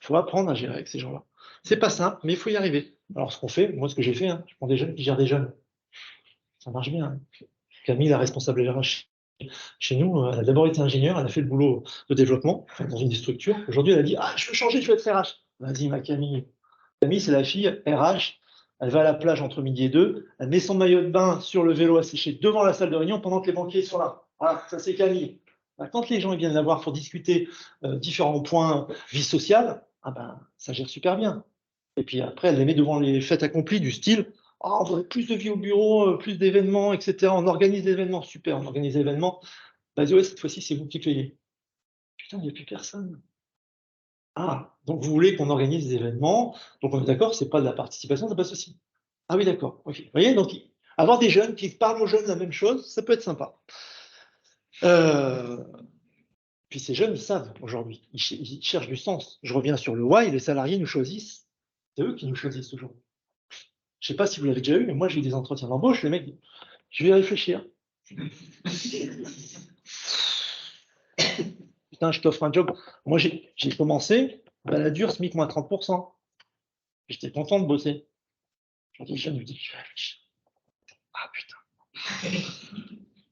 Il faut apprendre à gérer avec ces gens-là. C'est pas simple, mais il faut y arriver. Alors, ce qu'on fait, moi, ce que j'ai fait, hein, je prends des jeunes qui gèrent des jeunes. Ça marche bien, hein. Camille, la responsable RH chez nous, elle a d'abord été ingénieure, elle a fait le boulot de développement dans une des structures. Aujourd'hui, elle a dit, ah, je veux changer, je veux être RH. Vas-y, ma Camille. Camille, c'est la fille RH. Elle va à la plage entre midi et 2. Elle met son maillot de bain sur le vélo à sécher devant la salle de réunion pendant que les banquiers sont là. Voilà, ça c'est Camille. Quand les gens viennent la voir pour discuter différents points vie sociale, ah ben, ça gère super bien. Et puis après, elle les met devant les faits accomplis du style oh, on voudrait plus de vie au bureau, plus d'événements, etc. On organise des événements, super, on organise des événements. Bah, ouais, cette fois-ci, c'est vous qui payez. Putain, il n'y a plus personne. Ah, donc vous voulez qu'on organise des événements, donc on est d'accord, c'est pas de la participation, ça passe aussi. Ah oui, d'accord, ok. Vous voyez, donc avoir des jeunes qui parlent aux jeunes la même chose, ça peut être sympa. Puis ces jeunes, ils savent aujourd'hui, ils cherchent du sens. Je reviens sur le why, les salariés nous choisissent. C'est eux qui nous choisissent aujourd'hui. Je ne sais pas si vous l'avez déjà eu, mais moi j'ai eu des entretiens d'embauche, les mecs, je vais y réfléchir. Putain, je t'offre un job. Moi j'ai commencé, baladure, SMIC moins 30%. J'étais content de bosser. Je dis, je me dis, je vais réfléchir. Ah putain.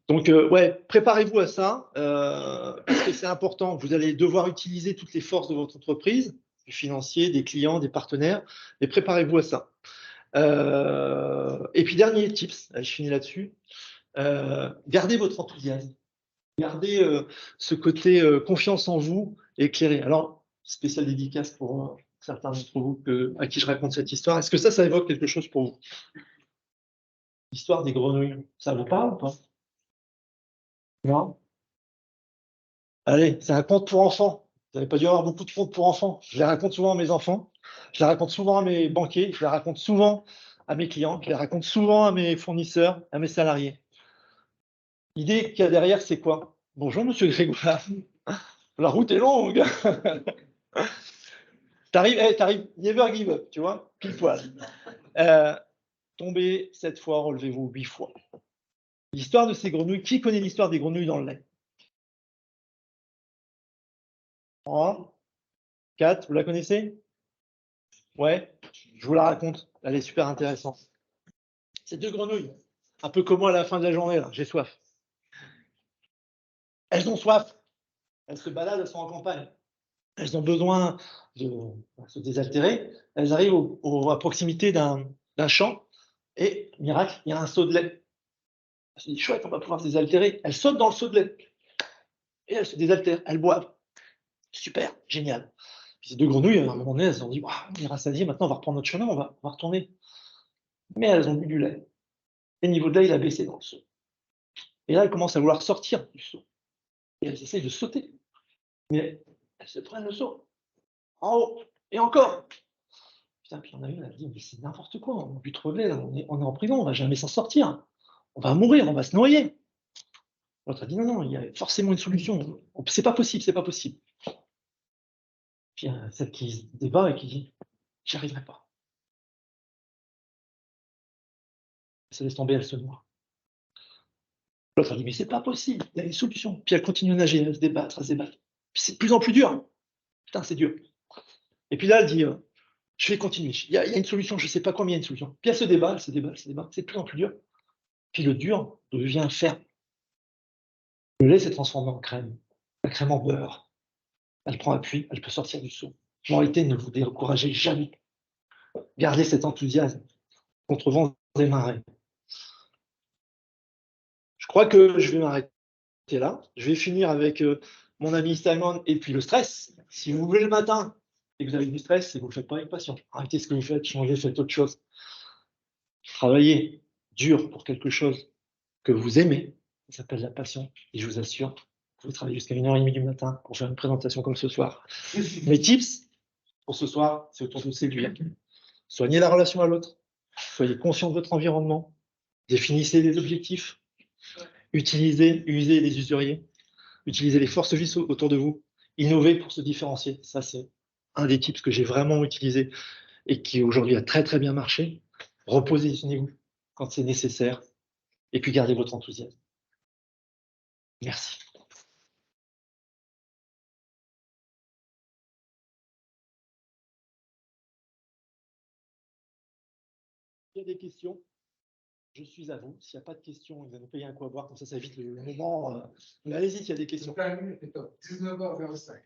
Donc, ouais, préparez-vous à ça, parce que c'est important. Vous allez devoir utiliser toutes les forces de votre entreprise, du financier, des clients, des partenaires, mais préparez-vous à ça. Et puis, dernier tips, allez, je finis là-dessus, gardez votre enthousiasme. Gardez ce côté confiance en vous, éclairé. Alors, spécial dédicace pour certains d'entre vous à qui je raconte cette histoire. Est-ce que ça évoque quelque chose pour vous? L'histoire des grenouilles, ça vous parle ou pas? Non? Allez, c'est un conte pour enfants. Vous n'avez pas dû avoir beaucoup de contes pour enfants. Je les raconte souvent à mes enfants, je les raconte souvent à mes banquiers, je les raconte souvent à mes clients, je les raconte souvent à mes fournisseurs, à mes salariés. L'idée qu'il y a derrière, c'est quoi? Bonjour, monsieur Grégoire. La route est longue. T'arrives, never give up, tu vois, pile poil. Tombez 7 fois, relevez-vous 8 fois. L'histoire de ces grenouilles, qui connaît l'histoire des grenouilles dans le lait? 3, 4, vous la connaissez? Ouais, je vous la raconte, elle est super intéressante. Ces deux grenouilles, un peu comme moi à la fin de la journée, là, j'ai soif. Elles ont soif, elles se baladent, elles sont en campagne. elles ont besoin de se désaltérer, elles arrivent à proximité d'un champ, et miracle, il y a un seau de lait. Elles se disent, chouette, on va pouvoir se désaltérer. Elles sautent dans le seau de lait, et elles se désaltèrent, elles boivent. Super, génial. Puis ces deux grenouilles, à un moment donné, elles se sont dit, on est rassasiés, maintenant on va reprendre notre chemin, on va retourner. Mais elles ont bu du lait. Et le niveau de lait, il a baissé dans le seau. Et là, elles commencent à vouloir sortir du seau. Et elles essayent de sauter. Mais elles se prennent le seau. En haut. Et encore. Putain, puis il y en a une, elle dit, mais c'est n'importe quoi, on a bu trop de lait, là, on est en prison, on va jamais s'en sortir. On va mourir, on va se noyer. L'autre a dit, non, il y a forcément une solution. C'est pas possible, c'est pas possible. Puis il y a celle qui se débat et qui dit, j'y arriverai pas. Elle se laisse tomber, elle se noie. L'autre a dit, mais c'est pas possible, il y a une solution. Puis elle continue à nager, à se débattre, à se débattre. Puis c'est de plus en plus dur. Putain, c'est dur. Et puis là, elle dit, je vais continuer. Il y a une solution, je ne sais pas quoi, mais il y a une solution. Puis elle se débat, elle se débat, elle se débat. C'est de plus en plus dur. Puis le dur devient ferme. Le lait s'est transformé en crème. La crème en beurre. Elle prend appui, elle peut sortir du seau. En réalité, ne vous découragez jamais. Gardez cet enthousiasme contre vents et marées. Je crois que je vais m'arrêter là. Je vais finir avec mon ami Simon et puis le stress. Si vous voulez le matin et que vous avez du stress, et que vous ne le faites pas avec passion, arrêtez ce que vous faites, changez, faites autre chose. Travaillez dur pour quelque chose que vous aimez, ça s'appelle la passion, et je vous assure, vous pouvez travailler jusqu'à 1h30 du matin pour faire une présentation comme ce soir. Mes tips pour ce soir, c'est autour de séduire. Soignez la relation à l'autre, soyez conscient de votre environnement, définissez des objectifs, usez les usuriers, utilisez les forces vives autour de vous, innovez pour se différencier. Ça, c'est un des tips que j'ai vraiment utilisé et qui aujourd'hui a très très bien marché. Repositionnez-vous quand c'est nécessaire et puis gardez votre enthousiasme. Merci. Il y a des questions, je suis à vous. S'il n'y a pas de questions, vous allez nous payer un coup à boire, comme ça évite le moment. Mais allez-y, s'il y a des questions. 19h05.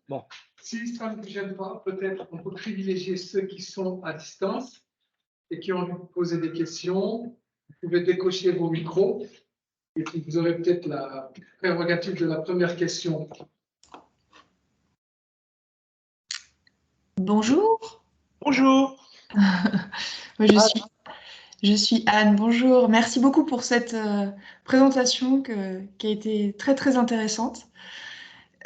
Bon. Si ça ne vous gêne pas, peut-être on peut privilégier ceux qui sont à distance et qui ont envie de poser des questions. Vous pouvez décocher vos micros et puis vous aurez peut-être la prérogative de la première question. Bonjour. Bonjour. Moi, je suis Anne. Bonjour. Merci beaucoup pour cette présentation qui a été très très intéressante.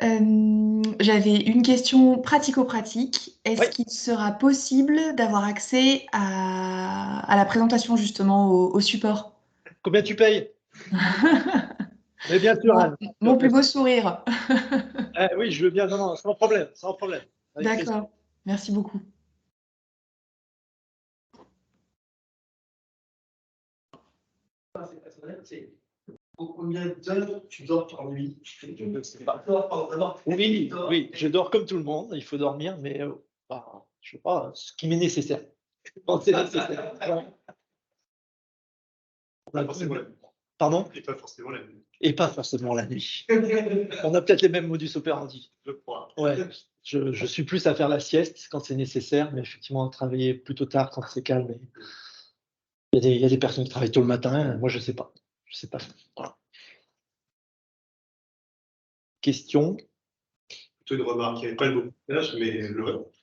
J'avais une question pratico-pratique. Est-ce qu'il sera possible d'avoir accès à la présentation justement au support? Combien tu payes? Mais bien sûr, Anne. Mon plus beau sourire. Oui, je veux bien. Non, sans problème, sans problème. D'accord. Merci beaucoup. Combien d'heures tu dors par nuit? Oui, je dors comme tout le monde. Il faut dormir, mais je ne sais pas, ce qui m'est nécessaire. Quand c'est nécessaire. Pardon? Et pas forcément la nuit. Et pas forcément la nuit. On a peut-être les mêmes modus operandi. Je crois. Ouais, je suis plus à faire la sieste quand c'est nécessaire, mais effectivement, travailler plutôt tard quand c'est calme. Il y a des personnes qui travaillent tôt le matin. Moi, je ne sais pas. Je sais pas. Voilà. Question? Plutôt une remarque. Il n'y avait pas le mot mais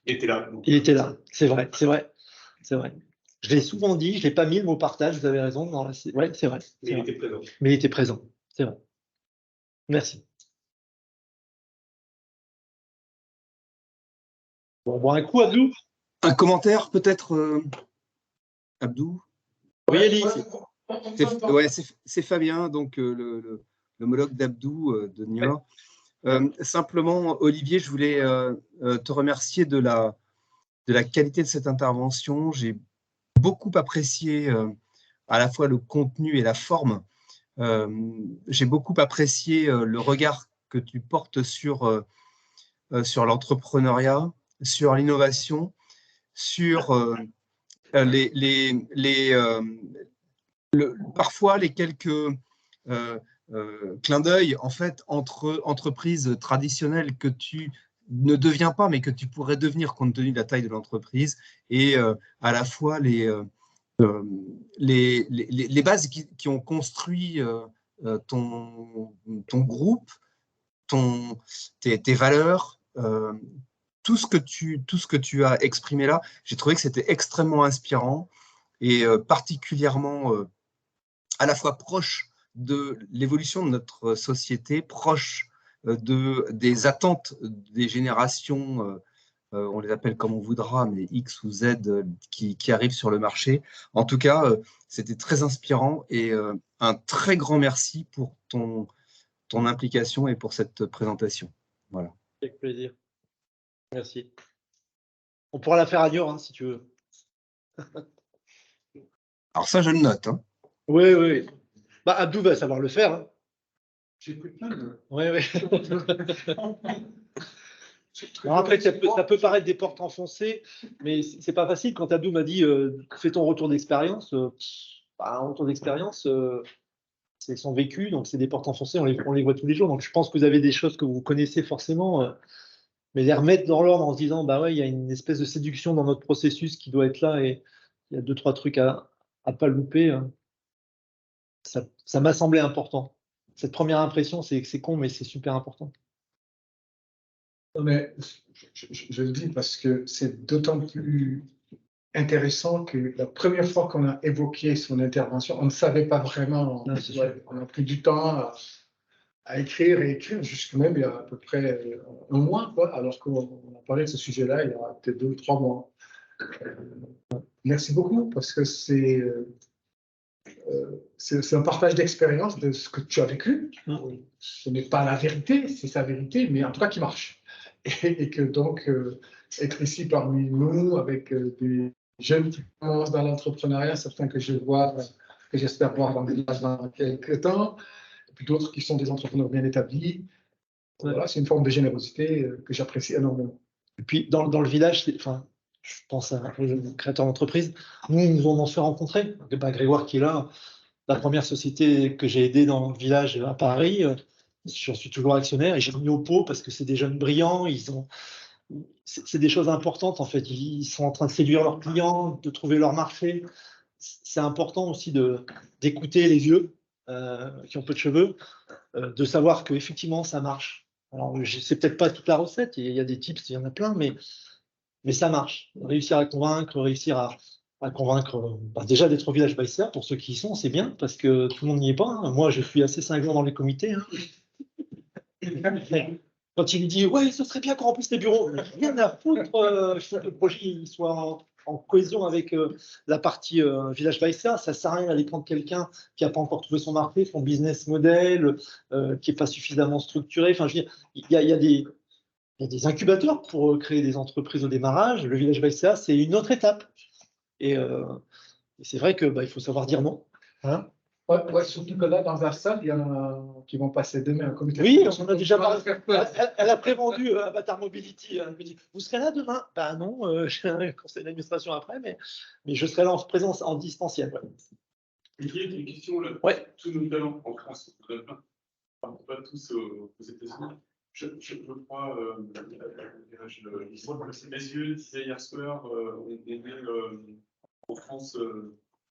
il était là. Il était là. C'est vrai, c'est vrai, c'est vrai. Je l'ai souvent dit, je ne l'ai pas mis le mot partage, vous avez raison. Oui, c'est vrai. Mais il était présent. Mais il était présent, c'est vrai. Merci. Bon, un coup, Abdou. Un commentaire peut-être, Abdou? Oui, Elie. C'est Fabien, donc l'homologue d'Abdou de Niort. Simplement, Olivier, je voulais te remercier de la qualité de cette intervention. J'ai beaucoup apprécié à la fois le contenu et la forme. J'ai beaucoup apprécié le regard que tu portes sur l'entrepreneuriat, sur l'innovation, sur parfois les quelques clins d'œil en fait entre entreprises traditionnelles que tu ne deviens pas, mais que tu pourrais devenir compte tenu de la taille de l'entreprise et à la fois les bases qui ont construit ton groupe, tes valeurs, tout ce que tu as exprimé là. J'ai trouvé que c'était extrêmement inspirant et particulièrement à la fois proche de l'évolution de notre société, proche des attentes des générations, on les appelle comme on voudra, mais X ou Z qui arrivent sur le marché. En tout cas, c'était très inspirant et un très grand merci pour ton implication et pour cette présentation. Voilà. Avec plaisir. Merci. On pourra la faire à Niort, hein, si tu veux. Alors ça, je le note. Hein. Oui, oui. Bah, Abdou va savoir le faire. Hein. J'ai pris plein de. Oui, oui. Alors après, ça peut paraître des portes enfoncées, mais c'est pas facile. Quand Abdou m'a dit fais ton retour d'expérience, un retour d'expérience, c'est son vécu, donc c'est des portes enfoncées, on les voit tous les jours. Donc je pense que vous avez des choses que vous connaissez forcément, mais les remettre dans l'ordre en se disant bah ouais, il y a une espèce de séduction dans notre processus qui doit être là et il y a 2-3 trucs à pas louper. Ça m'a semblé important. Cette première impression, c'est con, mais c'est super important. Non, mais je le dis parce que c'est d'autant plus intéressant que la première fois qu'on a évoqué son intervention, on ne savait pas vraiment. Non, c'est sûr. On a pris du temps à écrire et écrire, jusque même il y a à peu près un mois, quoi, alors qu'on a parlé de ce sujet-là il y a peut-être 2 ou 3 mois. Merci beaucoup parce que c'est un partage d'expérience de ce que tu as vécu. Ce n'est pas la vérité, c'est sa vérité, mais en tout cas qui marche. Et que donc, être ici parmi nous avec des jeunes qui commencent dans l'entrepreneuriat, certains que je vois, que j'espère voir dans quelques temps, et puis d'autres qui sont des entrepreneurs bien établis. Voilà, c'est une forme de générosité que j'apprécie énormément. Et puis, dans le village, je pense à un créateur d'entreprise, nous en fait rencontrer. Grégoire qui est là, la première société que j'ai aidée dans le village à Paris, j'en suis toujours actionnaire et j'ai mis au pot parce que c'est des jeunes brillants, c'est des choses importantes en fait. Ils sont en train de séduire leurs clients, de trouver leur marché. C'est important aussi d'écouter les vieux qui ont peu de cheveux, de savoir qu'effectivement ça marche. Alors, c'est peut-être pas toute la recette, il y a des tips, il y en a plein, mais ça marche. Réussir à convaincre, réussir à convaincre déjà d'être au village Baïséa, pour ceux qui y sont, c'est bien, parce que tout le monde n'y est pas. Hein. Moi, je suis assez cinglant dans les comités. Hein. Quand il me dit « ouais, ce serait bien qu'on remplisse les bureaux », rien à foutre, il faut que le projet soit en cohésion avec la partie village Baïséa. Ça ne sert à rien d'aller prendre quelqu'un qui n'a pas encore trouvé son marché, son business model, qui n'est pas suffisamment structuré. Enfin, je veux dire, il y a des incubateurs pour créer des entreprises au démarrage. Le village Baïséa, c'est une autre étape. Et c'est vrai qu'il faut savoir dire non. Hein. Ouais, surtout que là, dans la salle, il y en a qui vont passer demain au comité. Oui, on a déjà parlé. Elle a prévendu Avatar Mobility. Elle me dit vous serez là demain? Ben non, j'ai un conseil d'administration après, mais je serai là en présence en distanciel. Ouais. Il y a une question là. Ouais. Tous nos talents en France, pas tous aux États-Unis. Je crois, messieurs disaient hier soir, on est en France,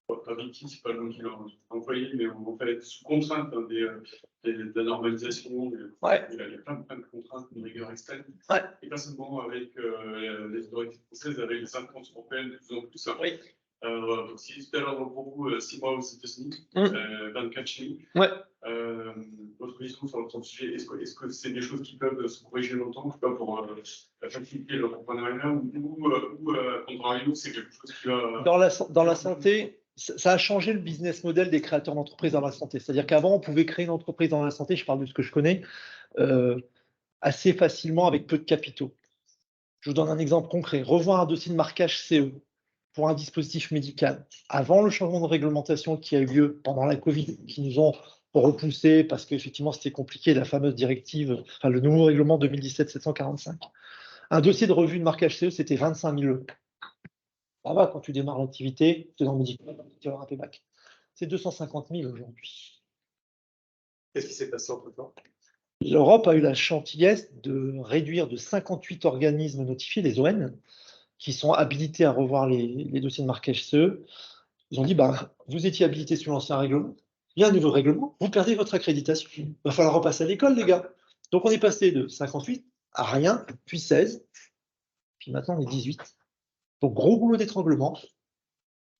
pas victime, c'est pas le nom qu'il a employé, mais on fait être sous contrainte de la normalisation. Ouais. Il y a plein de contraintes, de rigueur extrême. Ouais. Et personnellement, avec les autorités françaises, avec les instances européennes, de plus en plus. Oui. Donc, si tout à l'heure, pour vous, 6 mois aux États-Unis, 24 chez nous. Ouais. Votre vision sur le sujet, est-ce que c'est des choses qui peuvent se corriger longtemps, pour faciliter l'entrepreneuriat ou contrairement, c'est quelque chose qui va. Dans la santé, ça a changé le business model des créateurs d'entreprises dans la santé. C'est-à-dire qu'avant, on pouvait créer une entreprise dans la santé, je parle de ce que je connais, assez facilement avec peu de capitaux. Je vous donne un exemple concret. Revoir un dossier de marquage CE pour un dispositif médical. Avant le changement de réglementation qui a eu lieu pendant la Covid, qui nous ont repoussé parce qu'effectivement c'était compliqué, la fameuse directive, le nouveau règlement 2017-745. Un dossier de revue de marquage CE, c'était 25 000 €. Ça va, quand tu démarres l'activité, tu es dans le médical, tu vas avoir un payback. C'est 250 000 aujourd'hui. Qu'est-ce qui s'est passé entre temps? l'Europe a eu la gentillesse de réduire de 58 organismes notifiés, les ON, qui sont habilités à revoir les dossiers de marquage CE. Ils ont dit, bah, vous étiez habilité sur l'ancien règlement, il y a un nouveau règlement, vous perdez votre accréditation. Il va falloir repasser à l'école, les gars. Donc on est passé de 58 à rien, puis 16, puis maintenant on est 18. Donc gros boulot d'étranglement,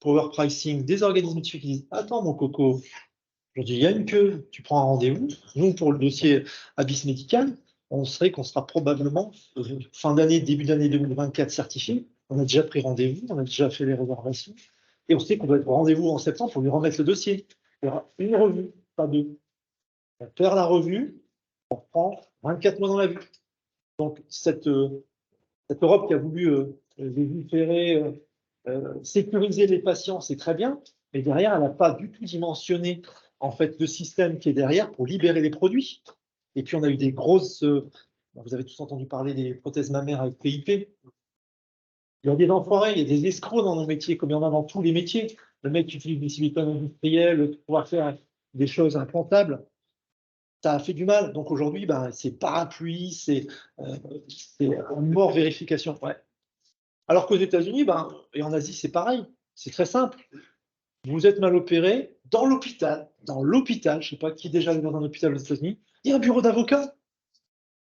power pricing, des organismes notifiés qui disent, attends mon coco, je dis, il y a une queue, tu prends un rendez-vous. Nous, pour le dossier Abyss médical, on sera probablement fin d'année, début d'année 2024 certifié. On a déjà pris rendez-vous, on a déjà fait les réservations. Et on sait qu'on doit être au rendez-vous en septembre pour lui remettre le dossier. Il y aura une revue, pas deux. On va faire la revue, on prend 24 mois dans la vue. Donc, cette Europe qui a voulu légiférer, sécuriser les patients, c'est très bien, mais derrière, elle n'a pas du tout dimensionné en fait le système qui est derrière pour libérer les produits. Et puis on a eu des grosses, vous avez tous entendu parler des prothèses mammaires avec PIP. Il y a des enfoirés, il y a des escrocs dans nos métiers, comme il y en a dans tous les métiers. Le mec qui utilise des silicones industriels pour pouvoir faire des choses implantables, ça a fait du mal. Donc aujourd'hui, ben, c'est parapluie, c'est mort vérification. Ouais. Alors qu'aux États-Unis, ben, et en Asie, c'est pareil. C'est très simple. Vous êtes mal opéré, dans l'hôpital, je ne sais pas qui est déjà allé dans un hôpital aux États-Unis, il y a un bureau d'avocat.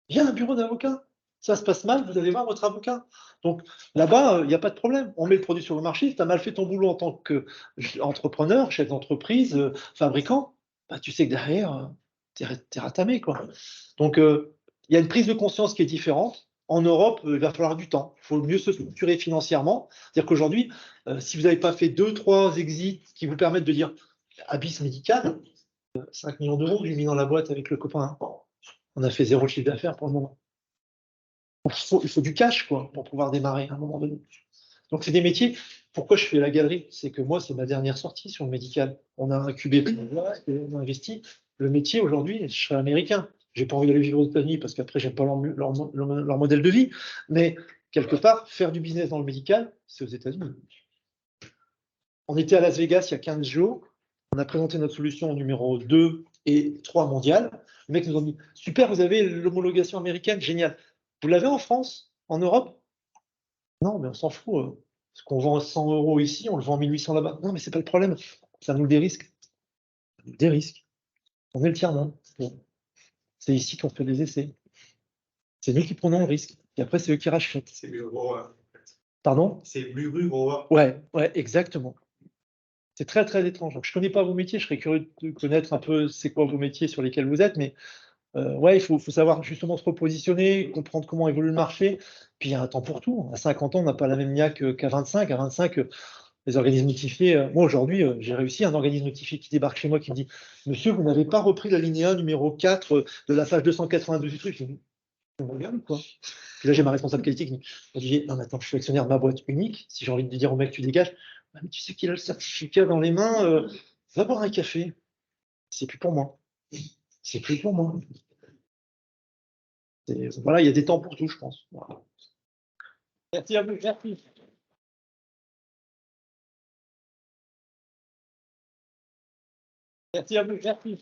Il y a un bureau d'avocat. Ça se passe mal, vous allez voir votre avocat. Donc là-bas, il n'y a pas de problème. On met le produit sur le marché. Si tu as mal fait ton boulot en tant qu'entrepreneur, chef d'entreprise, fabricant, bah, tu sais que derrière, tu es ratamé, quoi. Donc il y a une prise de conscience qui est différente. En Europe, il va falloir du temps. Il faut mieux se structurer financièrement. C'est-à-dire qu'aujourd'hui, si vous n'avez pas fait 2-3 exits qui vous permettent de dire Abyss médical, 5 millions d'euros, j'ai mis dans la boîte avec le copain. On a fait 0 chiffre d'affaires pour le moment. Il faut du cash quoi, pour pouvoir démarrer à un moment donné. Donc, c'est des métiers. Pourquoi je fais la galerie? C'est que moi, c'est ma dernière sortie sur le médical. On a incubé, on a investi. Le métier, aujourd'hui, je serais américain. J'ai pas envie d'aller vivre aux États-Unis parce qu'après, j'aime pas leur modèle de vie. Mais quelque part, faire du business dans le médical, c'est aux États-Unis. On était à Las Vegas il y a 15 jours. On a présenté notre solution numéro 2 et 3 mondiale. Les mecs nous ont dit, super, vous avez l'homologation américaine, génial. Vous l'avez en France, en Europe? Non, mais on s'en fout. Ce qu'on vend à 100 euros ici, on le vend à 1800 là-bas. Non, mais c'est pas le problème. Ça nous des risques. Des risques. On est le tiers-monde. C'est ici qu'on fait des essais. C'est nous qui prenons le risque. Et après, c'est eux qui rachètent. C'est Muro. Pardon? C'est Muro. Ouais, exactement. C'est très, très étrange. Donc, je ne connais pas vos métiers. Je serais curieux de connaître un peu c'est quoi vos métiers sur lesquels vous êtes. Mais ouais, il faut savoir justement se repositionner, comprendre comment évolue le marché. Puis il y a un temps pour tout. À 50 ans, on n'a pas la même niaque qu'à 25. À 25, les organismes notifiés. Moi, aujourd'hui, j'ai réussi un organisme notifié qui débarque chez moi qui me dit Monsieur, vous n'avez pas repris la linéa numéro 4 de la page 282 du truc. Je dis je me regarde, quoi. Puis là, j'ai ma responsable qualité qui me dit non, mais attends, je suis actionnaire de ma boîte unique. Si j'ai envie de dire au mec, tu dégages, ah, mais tu sais qu'il a le certificat dans les mains, va boire un café. C'est plus pour moi. C'est plus pour moi. Voilà, il y a des temps pour tout, je pense. Voilà. Merci à vous, merci. Merci à vous, merci.